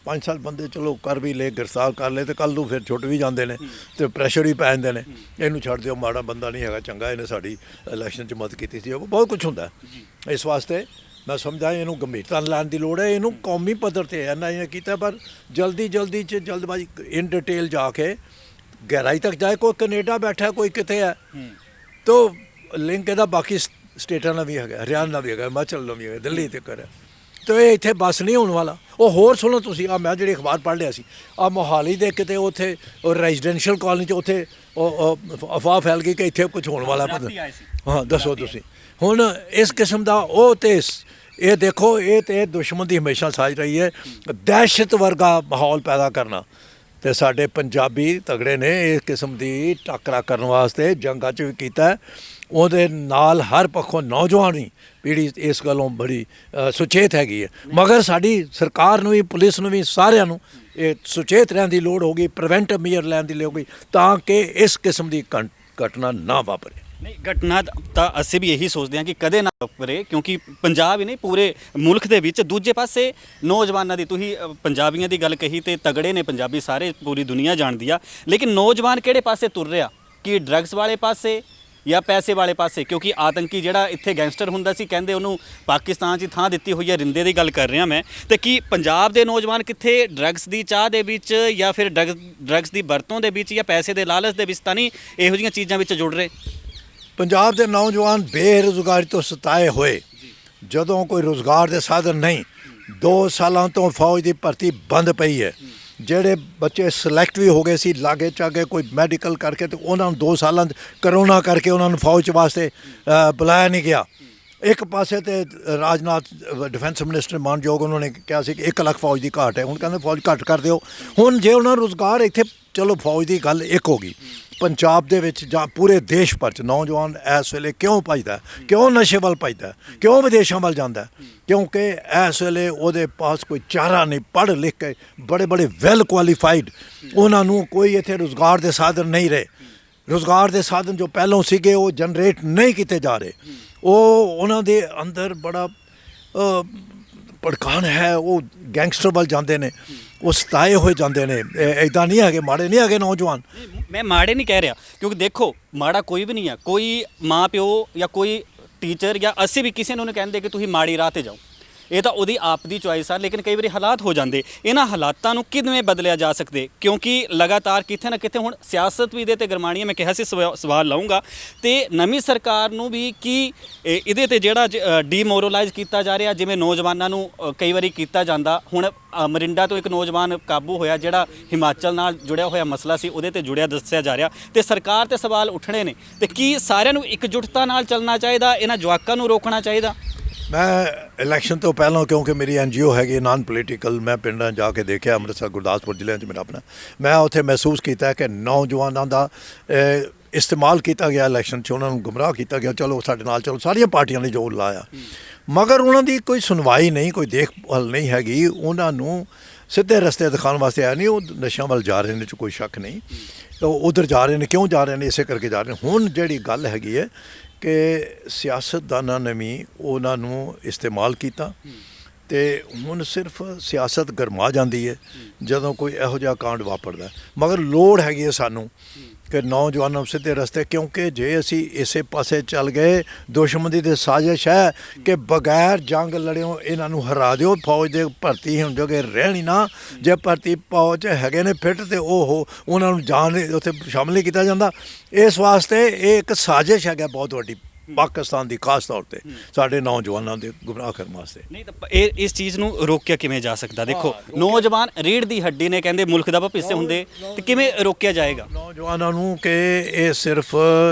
5-7 ਬੰਦੇ ਚਲੋ ਕਰ ਵੀ ਲੈ, ਗ੍ਰਿਫਤਾਰ ਕਰ ਲਏ, ਅਤੇ ਕੱਲ੍ਹ ਨੂੰ ਫਿਰ ਛੁੱਟ ਵੀ ਜਾਂਦੇ ਨੇ ਅਤੇ ਪ੍ਰੈਸ਼ਰ ਵੀ ਪੈ ਜਾਂਦੇ ਨੇ। ਇਹਨੂੰ ਛੱਡ ਦਿਓ, ਮਾੜਾ ਬੰਦਾ ਨਹੀਂ ਹੈਗਾ, ਚੰਗਾ, ਇਹਨੇ ਸਾਡੀ ਇਲੈਕਸ਼ਨ 'ਚ ਮਦਦ ਕੀਤੀ ਸੀ, ਉਹ ਬਹੁਤ ਕੁਛ ਹੁੰਦਾ। ਇਸ ਵਾਸਤੇ ਮੈਂ ਸਮਝਦਾ ਇਹਨੂੰ ਗੰਭੀਰਤਾ ਨਾਲ ਲੈਣ ਦੀ ਲੋੜ ਹੈ। ਇਹਨੂੰ ਕੌਮੀ ਪੱਧਰ 'ਤੇ ਇਹਨਾਂ ਨੇ ਕੀਤਾ, ਪਰ ਜਲਦੀ 'ਚ ਜਲਦਬਾਜ਼ੀ ਇਨ ਡਿਟੇਲ ਜਾ ਕੇ ਗਹਿਰਾਈ ਤੱਕ ਜਾਏ। ਕੋਈ ਕੈਨੇਡਾ ਬੈਠਾ, ਕੋਈ ਕਿਤੇ ਹੈ, ਤੋ ਲਿੰਕ ਇਹਦਾ ਬਾਕੀ ਸਟੇਟਾਂ ਨਾਲ ਵੀ ਹੈਗਾ, ਹਰਿਆਣਾ ਨਾਲ ਵੀ ਹੈਗਾ, ਹਿਮਾਚਲ ਨਾਲ ਵੀ ਹੈਗਾ, ਦਿੱਲੀ ਤੱਕ ਹੈ। तो ये इत्थे बस नहीं होने वाला। वो होर सुनो तुसीं, मैं जिहड़ी अखबार पढ़ लिया सी मोहाली दे किते उत्थे रेजिडेंशियल कॉलोनी च उत्थे अफवाह फैल गई कि इत्थे कुछ होने वाला। हाँ दसो तुसीं हुण इस किस्म दा ओ ते ये देखो, ये तो दुश्मन की हमेशा साज रही है दहशत वर्गा माहौल पैदा करना। ਤੇ ਸਾਡੇ ਪੰਜਾਬੀ ਤਗੜੇ ਨੇ ਇਸ ਕਿਸਮ ਦੀ ਟਾਕਰਾ ਕਰਨ ਵਾਸਤੇ ਜੰਗਾਂ 'ਚ ਵੀ ਕੀਤਾ। ਉਹਦੇ ਨਾਲ ਹਰ ਪੱਖੋਂ ਨੌਜਵਾਨੀ ਪੀੜ੍ਹੀ ਇਸ ਗੱਲੋਂ ਬੜੀ ਸੁਚੇਤ ਹੈਗੀ ਹੈ। ਮਗਰ ਸਾਡੀ ਸਰਕਾਰ ਨੂੰ ਵੀ, ਪੁਲਿਸ ਨੂੰ ਵੀ, ਸਾਰਿਆਂ ਨੂੰ ਇਹ ਸੁਚੇਤ ਰਹਿਣ ਦੀ ਲੋੜ ਹੋਗੀ, ਪ੍ਰੀਵੈਂਟਿਵ ਮੇਜਰ ਲੈਣ ਦੀ ਲੋੜ ਹੋਗੀ ਤਾਂ ਕਿ ਇਸ ਕਿਸਮ ਦੀ ਘਟਨਾ ਨਾ ਵਾਪਰੇ। ਨਹੀਂ, ਘਟਨਾ ਤਾਂ ਅਸੀਂ ਵੀ ਇਹੀ ਸੋਚਦੇ ਹਾਂ ਕਿ ਕਦੇ ਨਾ ਵਾਪਰੇ, ਕਿਉਂਕਿ ਪੰਜਾਬ ਹੀ ਨਹੀਂ ਪੂਰੇ ਮੁਲਕ ਦੇ ਵਿੱਚ। ਦੂਜੇ ਪਾਸੇ ਨੌਜਵਾਨਾਂ ਦੀ, ਤੁਸੀਂ ਪੰਜਾਬੀਆਂ ਦੀ ਗੱਲ ਕਹੀ ਤੇ ਤਗੜੇ ਨੇ ਪੰਜਾਬੀ, ਸਾਰੇ ਪੂਰੀ ਦੁਨੀਆ ਜਾਣਦੀ ਆ, ਲੇਕਿਨ ਨੌਜਵਾਨ ਕਿਹੜੇ ਪਾਸੇ ਤੁਰ ਰਿਹਾ? ਕਿ ਡਰੱਗਸ ਵਾਲੇ ਪਾਸੇ ਜਾਂ ਪੈਸੇ ਵਾਲੇ ਪਾਸੇ? ਕਿਉਂਕਿ ਆਤੰਕੀ ਜਿਹੜਾ ਇੱਥੇ ਗੈਂਗਸਟਰ ਹੁੰਦਾ ਸੀ, ਕਹਿੰਦੇ ਉਹਨੂੰ ਪਾਕਿਸਤਾਨ 'ਚ ਥਾਂ ਦਿੱਤੀ ਹੋਈ ਹੈ, ਰਿੰਦੇ ਦੀ ਗੱਲ ਕਰ ਰਿਹਾ ਮੈਂ। ਤੇ ਕੀ ਪੰਜਾਬ ਦੇ ਨੌਜਵਾਨ ਕਿੱਥੇ ਡਰੱਗਸ ਦੀ ਚਾਹ ਦੇ ਵਿੱਚ ਜਾਂ ਫਿਰ ਡਰੱਗਸ ਦੀ ਵਰਤੋਂ ਦੇ ਵਿੱਚ ਜਾਂ ਪੈਸੇ ਦੇ ਲਾਲਚ ਦੇ ਵਿੱਚ ਤਾਂ ਨਹੀਂ ਇਹੋ ਜਿਹੀਆਂ ਚੀਜ਼ਾਂ ਵਿੱਚ ਜੁੜ ਰਹੇ? ਪੰਜਾਬ ਦੇ ਨੌਜਵਾਨ ਬੇਰੁਜ਼ਗਾਰੀ ਤੋਂ ਸਤਾਏ ਹੋਏ, ਜਦੋਂ ਕੋਈ ਰੁਜ਼ਗਾਰ ਦੇ ਸਾਧਨ ਨਹੀਂ, 2 ਸਾਲਾਂ ਤੋਂ ਫੌਜ ਦੀ ਭਰਤੀ ਬੰਦ ਪਈ ਹੈ। ਜਿਹੜੇ ਬੱਚੇ ਸਿਲੈਕਟ ਵੀ ਹੋ ਗਏ ਸੀ ਲਾਗੇ ਚਾਗੇ ਕੋਈ ਮੈਡੀਕਲ ਕਰਕੇ, ਤੇ ਉਹਨਾਂ ਨੂੰ 2 ਸਾਲਾਂ ਕਰੋਨਾ ਕਰਕੇ ਉਹਨਾਂ ਨੂੰ ਫੌਜ ਵਾਸਤੇ ਬੁਲਾਇਆ ਨਹੀਂ ਗਿਆ। ਇੱਕ ਪਾਸੇ ਤੇ ਰਾਜਨਾਥ ਡਿਫੈਂਸ ਮਿਨਿਸਟਰ ਮਾਨਯੋਗ, ਉਹਨਾਂ ਨੇ ਕਿਹਾ ਸੀ ਕਿ 1 ਲੱਖ ਫੌਜ ਦੀ ਘਾਟ ਹੈ, ਹੁਣ ਕਹਿੰਦੇ ਫੌਜ ਘੱਟ ਕਰ ਦਿਓ। ਹੁਣ ਜੇ ਉਹਨਾਂ ਨੂੰ ਰੁਜ਼ਗਾਰ ਇੱਥੇ, ਚਲੋ ਫੌਜ ਦੀ ਗੱਲ ਇੱਕ ਹੋ ਗਈ, ਪੰਜਾਬ ਦੇ ਵਿੱਚ ਜਾਂ ਪੂਰੇ ਦੇਸ਼ ਭਰ 'ਚ ਨੌਜਵਾਨ ਇਸ ਵੇਲੇ ਕਿਉਂ ਭੱਜਦਾ, ਕਿਉਂ ਨਸ਼ੇ ਵੱਲ ਭੱਜਦਾ, ਕਿਉਂ ਵਿਦੇਸ਼ਾਂ ਵੱਲ ਜਾਂਦਾ? ਕਿਉਂਕਿ ਇਸ ਵੇਲੇ ਉਹਦੇ ਪਾਸ ਕੋਈ ਚਾਰਾ ਨਹੀਂ। ਪੜ੍ਹ ਲਿਖ ਕੇ ਬੜੇ ਬੜੇ ਵੈਲ ਕੁਆਲੀਫਾਈਡ, ਉਹਨਾਂ ਨੂੰ ਕੋਈ ਇੱਥੇ ਰੁਜ਼ਗਾਰ ਦੇ ਸਾਧਨ ਨਹੀਂ ਰਹੇ। ਰੁਜ਼ਗਾਰ ਦੇ ਸਾਧਨ ਜੋ ਪਹਿਲਾਂ ਸੀਗੇ ਉਹ ਜਨਰੇਟ ਨਹੀਂ ਕੀਤੇ ਜਾ ਰਹੇ। ਉਹ ਉਹਨਾਂ ਦੇ ਅੰਦਰ ਬੜਾ ਭੜਕਾਨ ਹੈ, ਉਹ ਗੈਂਗਸਟਰ ਵੱਲ ਜਾਂਦੇ ਨੇ, ਉਹ ਸਤਾਏ ਹੋਏ ਜਾਂਦੇ ਨੇ। ਇੱਦਾਂ ਨਹੀਂ ਹੈਗੇ, ਮਾੜੇ ਨਹੀਂ ਹੈਗੇ ਨੌਜਵਾਨ। ਮੈਂ ਮਾੜੇ ਨਹੀਂ ਕਹਿ ਰਿਹਾ, ਕਿਉਂਕਿ ਦੇਖੋ ਮਾੜਾ ਕੋਈ ਵੀ ਨਹੀਂ ਹੈ। ਕੋਈ ਮਾਂ ਪਿਓ ਜਾਂ ਕੋਈ ਟੀਚਰ ਜਾਂ ਅਸੀਂ ਵੀ ਕਿਸੇ ਨੂੰ ਨਹੀਂ ਕਹਿੰਦੇ ਕਿ ਤੁਸੀਂ ਮਾੜੀ ਰਾਹ 'ਤੇ ਜਾਓ, ਇਹ ਤਾਂ ਉਹਦੀ ਆਪ ਦੀ ਚੁਆਇਸ ਆ। ਲੇਕਿਨ ਕਈ ਵਾਰੀ ਹਾਲਾਤ ਹੋ ਜਾਂਦੇ, ਇਹਨਾਂ ਹਾਲਾਤਾਂ ਨੂੰ ਕਿਵੇਂ ਬਦਲਿਆ ਜਾ ਸਕਦੇ? ਕਿਉਂਕਿ ਲਗਾਤਾਰ ਕਿਤੇ ਨਾ ਕਿਤੇ ਹੁਣ ਸਿਆਸਤ ਵੀ ਇਹਦੇ 'ਤੇ ਗਰਮਾਣੀ ਹੈ। ਮੈਂ ਕਿਹਾ ਸੀ ਸਵਾਲ ਲਾਊਂਗਾ, ਤੇ ਨਵੀਂ ਸਰਕਾਰ ਨੂੰ ਵੀ ਕੀ ਇਹਦੇ 'ਤੇ ਜਿਹੜਾ ਡੀਮੋਰਲਾਈਜ਼ ਕੀਤਾ ਜਾ ਰਿਹਾ, ਜਿਵੇਂ ਨੌਜਵਾਨਾਂ ਨੂੰ ਕਈ ਵਾਰੀ ਕੀਤਾ ਜਾਂਦਾ। ਹੁਣ ਮਰਿੰਡਾ ਤੋਂ ਇੱਕ ਨੌਜਵਾਨ ਕਾਬੂ ਹੋਇਆ, ਜਿਹੜਾ ਹਿਮਾਚਲ ਨਾਲ ਜੁੜਿਆ ਹੋਇਆ ਮਸਲਾ ਸੀ, ਉਹਦੇ 'ਤੇ ਜੁੜਿਆ ਦੱਸਿਆ ਜਾ ਰਿਹਾ, ਤੇ ਸਰਕਾਰ 'ਤੇ ਸਵਾਲ ਉੱਠਣੇ ਨੇ। ਤੇ ਕੀ ਸਾਰਿਆਂ ਨੂੰ ਇਕਜੁੱਟਤਾ ਨਾਲ ਚੱਲਣਾ ਚਾਹੀਦਾ? ਇਹਨਾਂ ਜਵਾਕਾਂ ਨੂੰ ਰੋਕਣਾ ਚਾਹੀਦਾ? ਮੈਂ ਇਲੈਕਸ਼ਨ ਤੋਂ ਪਹਿਲਾਂ, ਕਿਉਂਕਿ ਮੇਰੀ NGO ਹੈਗੀ ਨਾਨ ਪੋਲੀਟੀਕਲ, ਮੈਂ ਪਿੰਡਾਂ ਜਾ ਕੇ ਦੇਖਿਆ, ਅੰਮ੍ਰਿਤਸਰ, ਗੁਰਦਾਸਪੁਰ ਜ਼ਿਲ੍ਹਿਆਂ 'ਚ ਮੇਰਾ ਆਪਣਾ, ਮੈਂ ਉੱਥੇ ਮਹਿਸੂਸ ਕੀਤਾ ਕਿ ਨੌਜਵਾਨਾਂ ਦਾ ਇਸਤੇਮਾਲ ਕੀਤਾ ਗਿਆ ਇਲੈਕਸ਼ਨ 'ਚ, ਉਹਨਾਂ ਨੂੰ ਗੁੰਮਰਾਹ ਕੀਤਾ ਗਿਆ। ਚਲੋ ਸਾਡੇ ਨਾਲ ਚਲੋ, ਸਾਰੀਆਂ ਪਾਰਟੀਆਂ ਨੇ ਜ਼ੋਰ ਲਾਇਆ, ਮਗਰ ਉਹਨਾਂ ਦੀ ਕੋਈ ਸੁਣਵਾਈ ਨਹੀਂ, ਕੋਈ ਦੇਖਭਾਲ ਨਹੀਂ ਹੈਗੀ। ਉਹਨਾਂ ਨੂੰ ਸਿੱਧੇ ਰਸਤੇ ਦਿਖਾਉਣ ਵਾਸਤੇ ਆਇਆ ਨਹੀਂ। ਉਹ ਨਸ਼ਿਆਂ ਵੱਲ ਜਾ ਰਹੇ ਨੇ, 'ਚ ਕੋਈ ਸ਼ੱਕ ਨਹੀਂ। ਉਹ ਉੱਧਰ ਜਾ ਰਹੇ ਨੇ, ਕਿਉਂ ਜਾ ਰਹੇ ਨੇ? ਇਸੇ ਕਰਕੇ ਜਾ ਰਹੇ ਨੇ। ਹੁਣ ਜਿਹੜੀ ਗੱਲ ਹੈਗੀ ਹੈ ਕਿ ਸਿਆਸਤਦਾਨਾਂ ਨੇ ਵੀ ਉਹਨਾਂ ਨੂੰ ਇਸਤੇਮਾਲ ਕੀਤਾ, ਤੇ ਹੁਣ ਸਿਰਫ ਸਿਆਸਤ ਗਰਮਾ ਜਾਂਦੀ ਹੈ ਜਦੋਂ ਕੋਈ ਇਹੋ ਜਿਹਾ ਕਾਂਡ ਵਾਪਰਦਾ। ਮਗਰ ਲੋੜ ਹੈਗੀ ਹੈ ਸਾਨੂੰ ਕਿ ਨੌਜਵਾਨਾਂ ਨੂੰ ਸਿੱਧੇ ਰਸਤੇ, ਕਿਉਂਕਿ ਜੇ ਅਸੀਂ ਇਸੇ ਪਾਸੇ ਚੱਲ ਗਏ, ਦੁਸ਼ਮਣੀ ਦੀ ਸਾਜ਼ਿਸ਼ ਹੈ ਕਿ ਬਗੈਰ ਜੰਗ ਲੜਿਓ ਇਹਨਾਂ ਨੂੰ ਹਰਾ ਦਿਓ। ਫੌਜ ਦੇ ਭਰਤੀ ਹੁਣ ਜੋਗੇ ਰਹਿਣੀ ਨਾ, ਜੇ ਭਰਤੀ ਫੌਜ ਹੈਗੇ ਨੇ ਫਿੱਟ, ਤੇ ਉਹ ਉਹਨਾਂ ਨੂੰ ਜਾਣ ਉੱਥੇ ਸ਼ਾਮਲ ਨਹੀਂ ਕੀਤਾ ਜਾਂਦਾ। ਇਸ ਵਾਸਤੇ ਇਹ ਇੱਕ ਸਾਜ਼ਿਸ਼ ਹੈਗਾ ਬਹੁਤ ਵੱਡੀ, ਪਾਕਿਸਤਾਨ ਦੀ ਖਾਸ ਤੌਰ ਤੇ ਸਾਡੇ ਨੌਜਵਾਨਾਂ ਦੇ ਗੁੰਮਰਾਹ ਕਰਨ ਵਾਸਤੇ। ਨਹੀਂ ਤਾਂ ਇਸ ਚੀਜ਼ ਨੂੰ ਰੋਕਿਆ ਕਿਵੇਂ ਜਾ ਸਕਦਾ? ਦੇਖੋ ਨੌਜਵਾਨ ਰੀੜ ਦੀ ਹੱਡੀ ਨੇ, ਕਹਿੰਦੇ ਮੁਲਕ ਦਾ ਭਵਿੱਖ ਹੁੰਦੇ, ਤੇ ਕਿਵੇਂ ਰੋਕਿਆ ਜਾਏਗਾ ਨੌਜਵਾਨਾਂ ਨੂੰ ਕਿ ਇਹ ਸਿਰਫ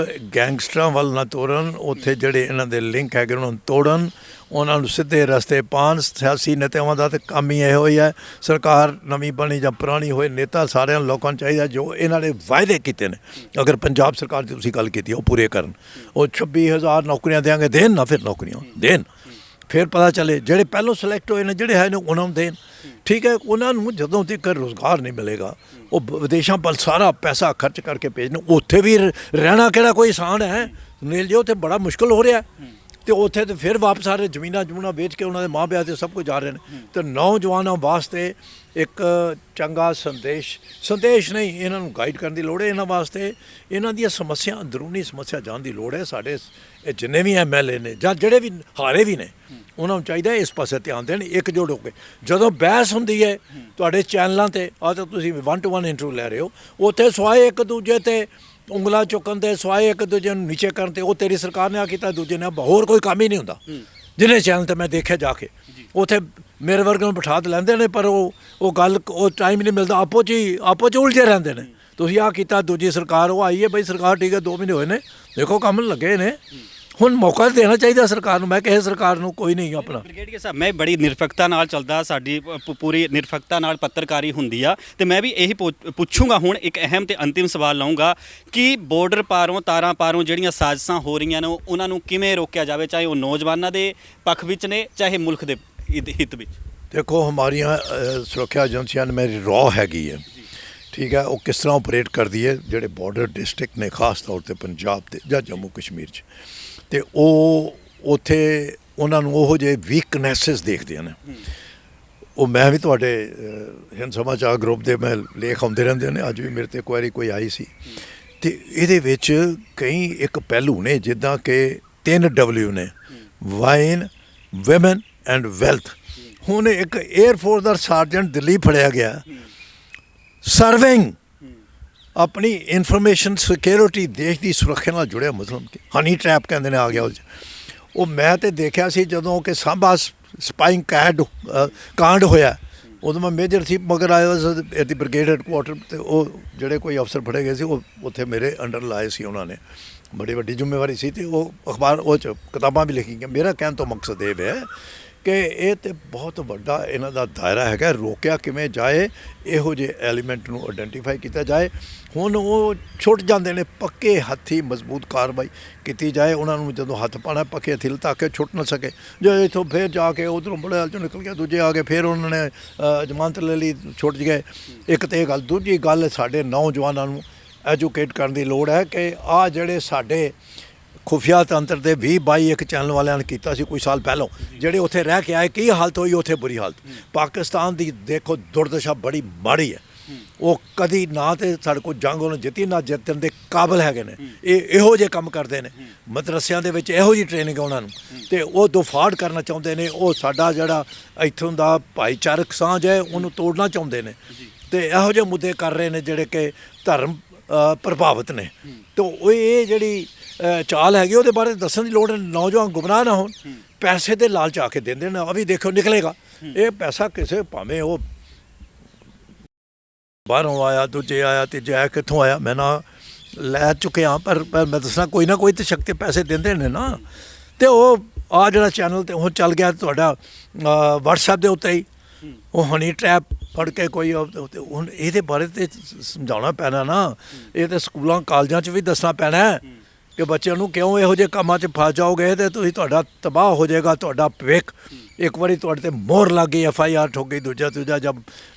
ਗੈਂਗਸਟਰਾਂ ਵੱਲ ਨਾ ਤੋਰਨ, ਉੱਥੇ ਜਿਹੜੇ ਇਹਨਾਂ ਦੇ ਲਿੰਕ ਹੈਗੇ ਉਹਨਾਂ ਨੂੰ ਤੋੜਨ, ਉਹਨਾਂ ਨੂੰ ਸਿੱਧੇ ਰਸਤੇ ਪਾਉਣ। ਸਿਆਸੀ ਨੇਤਾਵਾਂ ਦਾ ਤਾਂ ਕੰਮ ਹੀ ਇਹੋ ਹੀ ਹੈ, ਸਰਕਾਰ ਨਵੀਂ ਬਣੀ ਜਾਂ ਪੁਰਾਣੀ ਹੋਏ, ਨੇਤਾ ਸਾਰਿਆਂ ਲੋਕਾਂ ਨੂੰ ਚਾਹੀਦਾ ਜੋ ਇਹਨਾਂ ਨੇ ਵਾਅਦੇ ਕੀਤੇ ਨੇ। ਅਗਰ ਪੰਜਾਬ ਸਰਕਾਰ ਦੀ ਤੁਸੀਂ ਗੱਲ ਕੀਤੀ ਉਹ ਪੂਰੇ ਕਰਨ। ਉਹ 26,000 ਨੌਕਰੀਆਂ ਦੇਵਾਂਗੇ, ਦੇਣ ਨਾ, ਫਿਰ ਨੌਕਰੀਆਂ ਦੇਣ, ਫਿਰ ਪਤਾ ਚੱਲੇ। ਜਿਹੜੇ ਪਹਿਲੋਂ ਸਿਲੈਕਟ ਹੋਏ ਨੇ, ਜਿਹੜੇ ਹੈ ਨੇ, ਉਹਨਾਂ ਨੂੰ ਦੇਣ। ਠੀਕ ਹੈ, ਉਹਨਾਂ ਨੂੰ ਜਦੋਂ ਤੱਕ ਰੁਜ਼ਗਾਰ ਨਹੀਂ ਮਿਲੇਗਾ, ਉਹ ਵਿਦੇਸ਼ਾਂ ਵੱਲ ਸਾਰਾ ਪੈਸਾ ਖਰਚ ਕਰਕੇ ਭੇਜਣ। ਉੱਥੇ ਵੀ ਰਹਿਣਾ ਕਿਹੜਾ ਕੋਈ ਆਸਾਨ ਹੈ ਸੁਨੀਲ ਜੀ? ਉੱਥੇ ਬੜਾ ਮੁਸ਼ਕਿਲ ਹੋ ਰਿਹਾ, ਤੇ ਉੱਥੇ ਤੇ ਫਿਰ ਵਾਪਸ ਆ ਰਹੇ, ਜ਼ਮੀਨਾਂ ਜਮੂਨਾਂ ਵੇਚ ਕੇ ਉਹਨਾਂ ਦੇ ਮਾਂ ਪਿਓ ਤੇ ਸਭ ਕੁਝ ਜਾ ਰਹੇ ਨੇ। ਤੇ ਨੌਜਵਾਨਾਂ ਵਾਸਤੇ ਇੱਕ ਚੰਗਾ ਸੰਦੇਸ਼ ਨਹੀਂ, ਇਹਨਾਂ ਨੂੰ ਗਾਈਡ ਕਰਨ ਦੀ ਲੋੜ ਹੈ। ਇਹਨਾਂ ਵਾਸਤੇ ਇਹਨਾਂ ਦੀਆਂ ਸਮੱਸਿਆ, ਅੰਦਰੂਨੀ ਸਮੱਸਿਆ ਜਾਣ ਦੀ ਲੋੜ ਹੈ। ਸਾਡੇ ਜਿੰਨੇ ਵੀ MLA ਨੇ ਜਾਂ ਜਿਹੜੇ ਵੀ ਹਾਰੇ ਵੀ ਨੇ, ਉਹਨਾਂ ਨੂੰ ਚਾਹੀਦਾ ਇਸ ਪਾਸੇ ਧਿਆਨ ਦੇਣ, ਇਕਜੁੱਟ ਹੋ ਕੇ। ਜਦੋਂ ਬਹਿਸ ਹੁੰਦੀ ਹੈ ਤੁਹਾਡੇ ਚੈਨਲਾਂ 'ਤੇ, ਆ ਤਾਂ ਤੁਸੀਂ 1-to-1 ਇੰਟਰਵਿਊ ਲੈ ਰਹੇ ਹੋ, ਉੱਥੇ ਸਵਾਏ ਇੱਕ ਦੂਜੇ 'ਤੇ ਉਂਗਲਾਂ ਚੁੱਕਣ ਦੇ, ਸਵਾਏ ਇੱਕ ਦੂਜੇ ਨੂੰ ਨੀਚੇ ਕਰਨ ਤੇ, ਉਹ ਤੇਰੀ ਸਰਕਾਰ ਨੇ ਆ ਕੀਤਾ, ਦੂਜੇ ਨੇ, ਹੋਰ ਕੋਈ ਕੰਮ ਹੀ ਨਹੀਂ ਹੁੰਦਾ। ਜਿਹਨੇ ਚੈਨਲ 'ਤੇ ਮੈਂ ਦੇਖਿਆ ਜਾ ਕੇ, ਉੱਥੇ ਮੇਰੇ ਵਰਗੇ ਨੂੰ ਬਿਠਾ ਲੈਂਦੇ ਨੇ, ਪਰ ਉਹ ਗੱਲ, ਉਹ ਟਾਈਮ ਨਹੀਂ ਮਿਲਦਾ, ਆਪੋ 'ਚ ਉਲਝੇ ਰਹਿੰਦੇ ਨੇ। ਤੁਸੀਂ ਆ ਕੀਤਾ, ਦੂਜੀ ਸਰਕਾਰ ਉਹ ਆਈ ਹੈ, ਬਈ ਸਰਕਾਰ ਠੀਕ ਹੈ, 2 ਮਹੀਨੇ ਹੋਏ ਨੇ, ਦੇਖੋ ਕੰਮ ਲੱਗੇ ਨੇ। ਹੁਣ ਮੌਕਾ ਦੇਣਾ ਚਾਹੀਦਾ ਸਰਕਾਰ ਨੂੰ। ਮੈਂ ਕਿਸੇ ਸਰਕਾਰ ਨੂੰ ਕੋਈ ਨਹੀਂ ਆਪਣਾ। ਬ੍ਰਿਗੇਡੀਅਰ ਸਾਹਿਬ, ਮੈਂ ਬੜੀ ਨਿਰਪੱਖਤਾ ਨਾਲ ਚੱਲਦਾ, ਸਾਡੀ ਪੂਰੀ ਨਿਰਪੱਖਤਾ ਨਾਲ ਪੱਤਰਕਾਰੀ ਹੁੰਦੀ ਆ, ਤੇ ਮੈਂ ਵੀ ਇਹੀ ਪੁੱਛੂੰਗਾ ਹੁਣ ਇੱਕ ਅਹਿਮ ਤੇ ਅੰਤਿਮ ਸਵਾਲ ਲਾਉਂਗਾ ਕਿ ਬਾਰਡਰ ਪਾਰੋਂ ਤਾਰਾਂ ਪਾਰੋਂ ਜਿਹੜੀਆਂ ਸਾਜ਼ਿਸ਼ਾਂ ਹੋ ਰਹੀਆਂ ਨੇ ਉਹਨਾਂ ਨੂੰ ਕਿਵੇਂ ਰੋਕਿਆ ਜਾਵੇ, ਚਾਹੇ ਉਹ ਨੌਜਵਾਨਾਂ ਦੇ ਪੱਖ ਵਿੱਚ ਨੇ ਚਾਹੇ ਮੁਲਕ ਦੇ ਹਿੱਤ ਵਿੱਚ। ਦੇਖੋ ਹਮਾਰੀਆਂ ਸੁਰੱਖਿਆ ਏਜੰਸੀਆਂ ਨੇ ਮੇਰੀ ਰॉ ਹੈਗੀ ਹੈ, ਠੀਕ ਹੈ, ਉਹ ਕਿਸ ਤਰ੍ਹਾਂ ਆਪਰੇਟ ਕਰਦੀ ਹੈ ਜਿਹੜੇ ਬਾਰਡਰ ਡਿਸਟ੍ਰਿਕਟ ਨੇ ਖਾਸ ਤੌਰ ਤੇ ਪੰਜਾਬ ਤੇ ਜਾਂ ਜੰਮੂ ਕਸ਼ਮੀਰ 'ਚ, ਤੇ ਉਹ ਉੱਥੇ ਉਹਨਾਂ ਨੂੰ ਉਹੋ ਜਿਹੇ ਵੀਕਨੈਸਿਸ ਦੇਖਦੇ ਨੇ। ਉਹ ਮੈਂ ਵੀ ਤੁਹਾਡੇ ਹਿੰਦ ਸਮਾਚਾਰ ਗਰੁੱਪ ਦੇ ਮੈਂ ਲੇਖ ਆਉਂਦੇ ਰਹਿੰਦੇ ਨੇ, ਅੱਜ ਵੀ ਮੇਰੇ ਤੇ ਕੋਈ ਆਈ ਸੀ, ਤੇ ਇਹਦੇ ਵਿੱਚ ਕਈ ਇੱਕ ਪਹਿਲੂ ਨੇ ਜਿੱਦਾਂ ਕਿ 3 W ਨੇ, ਵਾਈਨ, ਵੂਮਨ ਐਂਡ ਵੈਲਥ। ਹੁਣ ਇੱਕ 에ਅਰਫੋਰਸ ਦਾ ਸਰਜੈਂਟ ਦਿੱਲੀ ਫੜਿਆ ਗਿਆ ਸਰਵਿੰਗ ਆਪਣੀ ਇਨਫੋਰਮੇਸ਼ਨ ਸਿਕਿਉਰਿਟੀ ਦੇਸ਼ ਦੀ ਸੁਰੱਖਿਆ ਨਾਲ ਜੁੜਿਆ ਮੁਸਲਮ ਕੇ ਹਨੀ ਟਰੈਪ ਕਹਿੰਦੇ ਨੇ ਆ ਗਿਆ ਉਹਦੇ 'ਚ। ਉਹ ਮੈਂ ਤੇ ਦੇਖਿਆ ਸੀ ਜਦੋਂ ਕਿ ਸਾਂਭਾ ਸਪਾਈਂਗ ਕਾਂਡ ਹੋਇਆ, ਉਦੋਂ ਮੈਂ ਮੇਜਰ ਸੀ, ਮਗਰ ਆਇਆ ਇਹਦੀ ਬ੍ਰਿਗੇਡ ਹੈਡਕੁਆਟਰ, ਤੇ ਉਹ ਜਿਹੜੇ ਕੋਈ ਅਫਸਰ ਫੜੇ ਗਏ ਸੀ ਉਹ ਉੱਥੇ ਮੇਰੇ ਅੰਡਰ ਲਾਏ ਸੀ, ਉਹਨਾਂ ਨੇ ਬੜੀ ਵੱਡੀ ਜ਼ਿੰਮੇਵਾਰੀ ਸੀ, ਤੇ ਉਹ ਅਖਬਾਰ ਉਹ 'ਚ ਕਿਤਾਬਾਂ ਵੀ ਲਿਖੀਆਂ। ਮੇਰਾ ਕਹਿਣ ਤੋਂ ਮਕਸਦ ਇਹ ਹੈ ਕਿ ਇਹ ਤਾਂ ਬਹੁਤ ਵੱਡਾ ਇਹਨਾਂ ਦਾ ਦਾਇਰਾ ਹੈਗਾ, ਰੋਕਿਆ ਕਿਵੇਂ ਜਾਏ, ਇਹੋ ਜਿਹੇ ਐਲੀਮੈਂਟ ਨੂੰ ਆਇਡੈਂਟੀਫਾਈ ਕੀਤਾ ਜਾਏ। ਹੁਣ ਉਹ ਛੁੱਟ ਜਾਂਦੇ ਨੇ, ਪੱਕੇ ਹੱਥੀ ਮਜ਼ਬੂਤ ਕਾਰਵਾਈ ਕੀਤੀ ਜਾਏ ਉਹਨਾਂ ਨੂੰ। ਜਦੋਂ ਹੱਥ ਪਾਣਾ ਪੱਕੇ ਹੱਥੀ ਤਾਂ ਕਿ ਛੁੱਟ ਨਾ ਸਕੇ। ਜੇ ਇੱਥੋਂ ਫਿਰ ਜਾ ਕੇ ਉੱਧਰੋਂ ਬੜੇ ਹਾਲ 'ਚੋਂ ਨਿਕਲ ਗਿਆ, ਦੂਜੇ ਆ ਕੇ ਫਿਰ ਉਹਨਾਂ ਨੇ ਜ਼ਮਾਨਤ ਲੈ ਲਈ, ਛੁੱਟ ਗਏ। ਇੱਕ ਤਾਂ ਇਹ ਗੱਲ। ਦੂਜੀ ਗੱਲ, ਸਾਡੇ ਨੌਜਵਾਨਾਂ ਨੂੰ ਐਜੂਕੇਟ ਕਰਨ ਦੀ ਲੋੜ ਹੈ ਕਿ ਆਹ ਜਿਹੜੇ ਸਾਡੇ ਖੁਫੀਆ ਤੰਤਰ ਦੇ 20-22 ਚੈਨਲ ਵਾਲਿਆਂ ਨੇ ਕੀਤਾ ਸੀ ਕੋਈ ਸਾਲ ਪਹਿਲਾਂ, ਜਿਹੜੇ ਉੱਥੇ ਰਹਿ ਕੇ ਆਏ, ਕੀ ਹਾਲਤ ਹੋਈ ਉੱਥੇ, ਬੁਰੀ ਹਾਲਤ। ਪਾਕਿਸਤਾਨ ਦੀ ਦੇਖੋ ਦੁਰਦਸ਼ਾ ਬੜੀ ਮਾੜੀ ਹੈ। ਉਹ ਕਦੀ ਨਾ ਤੇ ਸਾਡੇ ਕੋਲ ਜੰਗ ਉਹਨੂੰ ਜਿੱਤੀ, ਨਾ ਜਿੱਤਣ ਦੇ ਕਾਬਲ ਹੈਗੇ ਨੇ। ਇਹ ਇਹੋ ਜਿਹੇ ਕੰਮ ਕਰਦੇ ਨੇ, ਮਦਰਸਿਆਂ ਦੇ ਵਿੱਚ ਇਹੋ ਜਿਹੀ ਟ੍ਰੇਨਿੰਗ ਉਹਨਾਂ ਨੂੰ, ਤੇ ਉਹ ਦੁਫਾੜ ਕਰਨਾ ਚਾਹੁੰਦੇ ਨੇ। ਉਹ ਸਾਡਾ ਜਿਹੜਾ ਇੱਥੋਂ ਦਾ ਭਾਈਚਾਰਕ ਸਾਂਝ ਹੈ ਉਹਨੂੰ ਤੋੜਨਾ ਚਾਹੁੰਦੇ ਨੇ, ਤੇ ਇਹੋ ਜਿਹੇ ਮੁੱਦੇ ਕਰ ਰਹੇ ਨੇ ਜਿਹੜੇ ਕਿ ਧਰਮ ਪ੍ਰਭਾਵਿਤ ਨੇ। ਤੇ ਉਹ ਇਹ ਜਿਹੜੀ ਚਾਲ ਹੈਗੀ ਉਹਦੇ ਬਾਰੇ ਦੱਸਣ ਦੀ ਲੋੜ ਹੈ। ਨੌਜਵਾਨ ਗੁੰਮਰਾਹ ਨਾ ਹੋਣ, ਪੈਸੇ ਦੇ ਲਾਲਚ ਆ ਕੇ ਦਿੰਦੇ ਨੇ, ਆ ਵੀ ਦੇਖੋ ਨਿਕਲੇਗਾ ਇਹ ਪੈਸਾ ਕਿਸੇ, ਭਾਵੇਂ ਉਹ ਬਾਹਰੋਂ ਆਇਆ, ਦੂਜੇ ਆਇਆ, ਤੀਜੇ ਆਇਆ, ਕਿੱਥੋਂ ਆਇਆ ਮੈਂ ਨਾ ਲੈ ਚੁੱਕਿਆ, ਪਰ ਮੈਂ ਦੱਸਣਾ ਕੋਈ ਨਾ ਕੋਈ ਤਾਂ ਸ਼ਕਤੀ ਪੈਸੇ ਦਿੰਦੇ ਨੇ ਨਾ। ਤੇ ਉਹ ਆ ਜਿਹੜਾ ਚੈਨਲ ਤੇ ਹੁਣ ਚੱਲ ਗਿਆ ਤੁਹਾਡਾ WhatsApp ਦੇ ਉੱਤੇ ਹੀ, ਉਹ ਹਨੀ ਟਰੈਪ ਫੜ ਕੇ ਕੋਈ, ਹੁਣ ਇਹਦੇ ਬਾਰੇ ਤੇ ਸਮਝਾਉਣਾ ਪੈਣਾ ਨਾ। ਇਹ ਤਾਂ ਸਕੂਲਾਂ ਕਾਲਜਾਂ 'ਚ ਵੀ ਦੱਸਣਾ ਪੈਣਾ ਕਿ ਬੱਚਿਆਂ ਨੂੰ ਕਿਉਂ ਇਹੋ ਜਿਹੇ ਕੰਮਾਂ 'ਚ ਫਸ ਜਾਓਗੇ ਤੇ ਤੁਸੀਂ, ਤੁਹਾਡਾ ਤਬਾਹ ਹੋ ਜਾਏਗਾ ਤੁਹਾਡਾ ਭਵਿੱਖ। ਇੱਕ ਵਾਰੀ ਤੁਹਾਡੇ ਤੇ ਮੋਹਰ ਲੱਗ ਗਈ, FIR ਠੋਕ ਗਈ, ਦੂਜਾ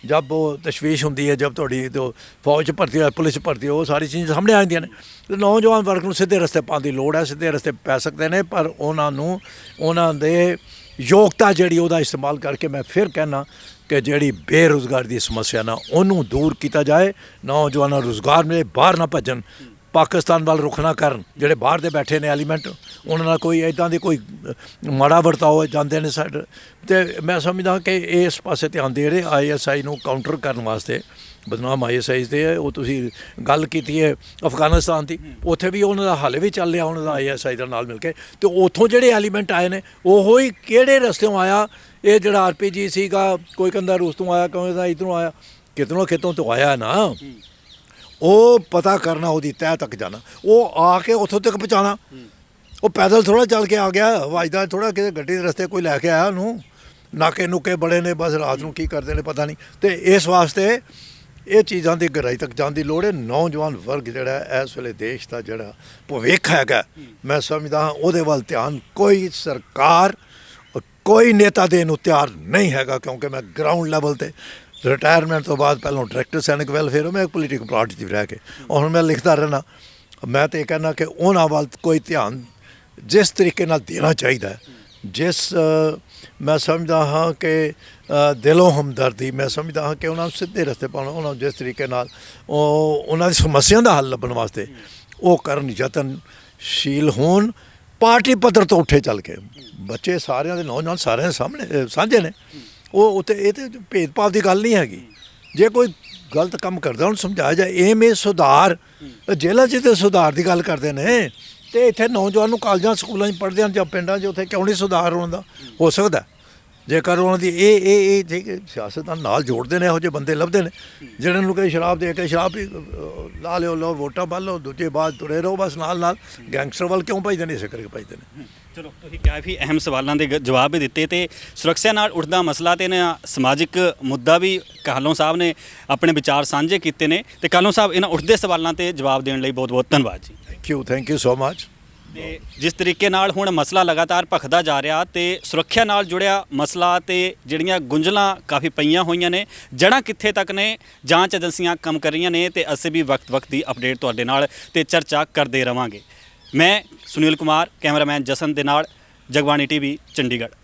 ਜਬ ਉਹ ਤਸ਼ਵੀਸ਼ ਹੁੰਦੀ ਹੈ, ਜਬ ਤੁਹਾਡੀ ਤੋਂ ਫੌਜ 'ਚ ਭਰਤੀ ਹੋਇਆ, ਪੁਲਿਸ 'ਚ ਭਰਤੀ ਹੋ, ਉਹ ਸਾਰੀ ਚੀਜ਼ਾਂ ਸਾਹਮਣੇ ਆ ਜਾਂਦੀਆਂ ਨੇ। ਤੇ ਨੌਜਵਾਨ ਵਰਗ ਨੂੰ ਸਿੱਧੇ ਰਸਤੇ ਪਾਉਣ ਦੀ ਲੋੜ ਹੈ, ਸਿੱਧੇ ਰਸਤੇ ਪੈ ਸਕਦੇ ਨੇ, ਪਰ ਉਹਨਾਂ ਨੂੰ ਉਹਨਾਂ ਦੇ ਯੋਗਤਾ ਜਿਹੜੀ ਉਹਦਾ ਇਸਤੇਮਾਲ ਕਰਕੇ, ਮੈਂ ਫਿਰ ਕਹਿਣਾ ਕਿ ਜਿਹੜੀ ਬੇਰੁਜ਼ਗਾਰੀ ਦੀ ਸਮੱਸਿਆ ਨਾ ਉਹਨੂੰ ਦੂਰ ਕੀਤਾ ਜਾਏ, ਨੌਜਵਾਨਾਂ ਨੂੰ ਰੁਜ਼ਗਾਰ ਮਿਲੇ, ਬਾਹਰ ਨਾ ਭੱਜਣ, ਪਾਕਿਸਤਾਨ ਵੱਲ ਰੁਖ ਨਾ ਕਰਨ। ਜਿਹੜੇ ਬਾਹਰ ਦੇ ਬੈਠੇ ਨੇ ਐਲੀਮੈਂਟ, ਉਹਨਾਂ ਨਾਲ ਕੋਈ ਇੱਦਾਂ ਦੀ ਕੋਈ ਮਾੜਾ ਵਰਤਾਓ ਜਾਂਦੇ ਨੇ ਸਾਡੇ, ਅਤੇ ਮੈਂ ਸਮਝਦਾ ਕਿ ਇਸ ਪਾਸੇ ਧਿਆਨ ਦੇ ਰਹੇ ISI ਨੂੰ ਕਾਊਂਟਰ ਕਰਨ ਵਾਸਤੇ। ਬਦਨਾਮ ISI ਦੇ ਉਹ ਤੁਸੀਂ ਗੱਲ ਕੀਤੀ ਹੈ ਅਫਗਾਨਿਸਤਾਨ ਦੀ, ਉੱਥੇ ਵੀ ਉਹਨਾਂ ਦਾ ਹਾਲੇ ਵੀ ਚੱਲ ਰਿਹਾ ਉਹਨਾਂ ਦਾ ISI ਦੇ ਨਾਲ ਮਿਲ ਕੇ। ਅਤੇ ਉੱਥੋਂ ਜਿਹੜੇ ਐਲੀਮੈਂਟ ਆਏ ਨੇ ਉਹੋ ਹੀ ਕਿਹੜੇ ਰਸਤਿਓਂ ਆਇਆ, ਇਹ ਜਿਹੜਾ RPG ਸੀਗਾ, ਕੋਈ ਕਹਿੰਦਾ ਰੂਸ ਤੋਂ ਆਇਆ, ਕੋਈ ਕਹਿੰਦਾ ਇੱਧਰੋਂ ਆਇਆ, ਕਿਤਨੋਂ ਖੇਤੋਂ ਤੋਂ ਆਇਆ ਨਾ। ਉਹ ਪਤਾ ਕਰਨਾ, ਉਹਦੀ ਤਹਿ ਤੱਕ ਜਾਣਾ, ਉਹ ਆ ਕੇ ਉੱਥੋਂ ਤੱਕ ਪਹੁੰਚਾਉਣਾ। ਉਹ ਪੈਦਲ ਥੋੜ੍ਹਾ ਚੱਲ ਕੇ ਆ ਗਿਆ, ਵੱਜਦਾ ਥੋੜ੍ਹਾ ਕਿਸੇ ਗੱਡੀ ਦੇ ਰਸਤੇ ਕੋਈ ਲੈ ਕੇ ਆਇਆ ਉਹਨੂੰ। ਨਾਕੇ ਨੁਕੇ ਬੜੇ ਨੇ, ਬਸ ਰਾਤ ਨੂੰ ਕੀ ਕਰਦੇ ਨੇ ਪਤਾ ਨਹੀਂ। ਅਤੇ ਇਸ ਵਾਸਤੇ ਇਹ ਚੀਜ਼ਾਂ ਦੀ ਗਹਿਰਾਈ ਤੱਕ ਜਾਣ ਦੀ ਲੋੜ ਹੈ। ਨੌਜਵਾਨ ਵਰਗ ਜਿਹੜਾ ਇਸ ਵੇਲੇ ਦੇਸ਼ ਦਾ ਜਿਹੜਾ ਭਵਿੱਖ ਹੈਗਾ, ਮੈਂ ਸਮਝਦਾ ਹਾਂ ਉਹਦੇ ਵੱਲ ਧਿਆਨ ਕੋਈ ਸਰਕਾਰ, ਕੋਈ ਨੇਤਾ ਦੇਣ ਨੂੰ ਤਿਆਰ ਨਹੀਂ ਹੈਗਾ। ਕਿਉਂਕਿ ਮੈਂ ਗਰਾਊਂਡ ਲੈਵਲ 'ਤੇ ਰਿਟਾਇਰਮੈਂਟ ਤੋਂ ਬਾਅਦ ਪਹਿਲਾਂ ਡਾਇਰੈਕਟਰ ਸੈਨਿਕ ਵੈਲਫੇਅਰ, ਮੈਂ ਇੱਕ ਪੋਲੀਟੀਕਲ ਪਾਰਟੀ 'ਚ ਰਹਿ ਕੇ, ਹੁਣ ਮੈਂ ਲਿਖਦਾ ਰਹਿਣਾ। ਮੈਂ ਤਾਂ ਇਹ ਕਹਿਣਾ ਕਿ ਉਹਨਾਂ ਵੱਲ ਕੋਈ ਧਿਆਨ ਜਿਸ ਤਰੀਕੇ ਨਾਲ ਦੇਣਾ ਚਾਹੀਦਾ ਹੈ, ਜਿਸ ਮੈਂ ਸਮਝਦਾ ਹਾਂ ਕਿ ਦਿਲੋਂ ਹਮਦਰਦੀ, ਮੈਂ ਸਮਝਦਾ ਹਾਂ ਕਿ ਉਹਨਾਂ ਨੂੰ ਸਿੱਧੇ ਰਸਤੇ ਪਾਉਣਾ, ਉਹਨਾਂ ਨੂੰ ਜਿਸ ਤਰੀਕੇ ਨਾਲ ਉਹ ਉਹਨਾਂ ਦੀ ਸਮੱਸਿਆ ਦਾ ਹੱਲ ਲੱਭਣ ਵਾਸਤੇ ਉਹ ਕਰਨ, ਯਤਨਸ਼ੀਲ ਹੋਣ। ਪਾਰਟੀ ਪੱਧਰ ਤੋਂ ਉੱਠੇ ਚੱਲ ਕੇ, ਬੱਚੇ ਸਾਰਿਆਂ ਦੇ, ਨੌਜਵਾਨ ਸਾਰਿਆਂ ਦੇ ਸਾਹਮਣੇ ਸਾਂਝੇ ਨੇ। ਉਹ ਉੱਥੇ ਇਹ ਤਾਂ ਭੇਦਭਾਵ ਦੀ ਗੱਲ ਨਹੀਂ ਹੈਗੀ। ਜੇ ਕੋਈ ਗਲਤ ਕੰਮ ਕਰਦਾ ਉਹਨੂੰ ਸਮਝਾਇਆ ਜਾਏ। ਇਹ ਸੁਧਾਰ, ਜੇਲ੍ਹਾਂ 'ਚ ਤਾਂ ਸੁਧਾਰ ਦੀ ਗੱਲ ਕਰਦੇ ਨੇ, ਅਤੇ ਇੱਥੇ ਨੌਜਵਾਨ ਨੂੰ ਕਾਲਜਾਂ ਸਕੂਲਾਂ 'ਚ ਪੜ੍ਹਦੇ ਹਨ ਜਾਂ ਪਿੰਡਾਂ 'ਚ, ਉੱਥੇ ਕਿਉਂ ਨਹੀਂ ਸੁਧਾਰ ਹੋਣ ਦਾ? ਹੋ ਸਕਦਾ, ਜੇਕਰ ਉਹਨਾਂ ਦੀ ਇਹ ਠੀਕ ਹੈ, ਸਿਆਸਤਦਾਨ ਨਾਲ ਜੋੜਦੇ ਨੇ, ਇਹੋ ਜਿਹੇ ਬੰਦੇ ਲੱਭਦੇ ਨੇ ਜਿਹਨਾਂ ਨੂੰ ਕਹੇ ਸ਼ਰਾਬ ਦੇ ਕੇ ਸ਼ਰਾਬ ਵੀ ਲਾ ਲਿਓ, ਲਓ ਵੋਟਾਂ ਪਾ ਲਓ, ਦੂਜੇ ਬਾਅਦ ਤੁਰੇ ਰਹੋ ਬਸ ਨਾਲ ਗੈਂਗਸਟਰ ਵੱਲ ਕਿਉਂ ਭਜਦੇ ਨੇ, ਇਸੇ ਕਰਕੇ ਭਜਦੇ ਨੇ। ਚਲੋ ਤੁਸੀਂ ਕਾਫੀ ਅਹਿਮ ਸਵਾਲਾਂ ਦੇ ਜਵਾਬ ਵੀ ਦਿੱਤੇ ਤੇ ਸੁਰੱਖਿਆ ਨਾਲ ਉੱਠਦਾ ਮਸਲਾ ਤੇ ਨਾ ਸਮਾਜਿਕ ਮੁੱਦਾ ਵੀ ਕਾਹਲੋਂ ਸਾਹਿਬ ਨੇ ਆਪਣੇ ਵਿਚਾਰ ਸਾਂਝੇ ਕੀਤੇ ਨੇ ਤੇ ਕਾਹਲੋਂ ਸਾਹਿਬ ਇਹਨਾਂ ਉੱਠਦੇ ਸਵਾਲਾਂ ਤੇ ਜਵਾਬ ਦੇਣ ਲਈ ਬਹੁਤ ਬਹੁਤ ਧੰਨਵਾਦ ਜੀ। Thank you so much. ਤੇ ਜਿਸ ਤਰੀਕੇ ਨਾਲ ਹੁਣ ਮਸਲਾ ਲਗਾਤਾਰ ਭਖਦਾ ਜਾ ਰਿਹਾ ਤੇ ਸੁਰੱਖਿਆ ਨਾਲ ਜੁੜਿਆ ਮਸਲਾ ਤੇ ਜਿਹੜੀਆਂ ਗੁੰਝਲਾਂ ਕਾਫੀ ਪਈਆਂ ਹੋਈਆਂ ਨੇ, ਜੜ੍ਹਾਂ ਕਿੱਥੇ ਤੱਕ ਨੇ, ਜਾਂਚ ਏਜੰਸੀਆਂ ਕੰਮ ਕਰ ਰਹੀਆਂ ਨੇ ਤੇ ਅਸੀਂ ਵੀ ਵਕਤ ਦੀ ਅਪਡੇਟ ਤੁਹਾਡੇ ਨਾਲ ਤੇ ਚਰਚਾ ਕਰਦੇ ਰਵਾਂਗੇ। ਮੈਂ ਸੁਨੀਲ ਕੁਮਾਰ, ਕੈਮਰਾਮੈਨ ਜਸਨ ਦੇ ਨਾਲ, ਜਗਬਾਣੀ ਟੀਵੀ, ਚੰਡੀਗੜ੍ਹ।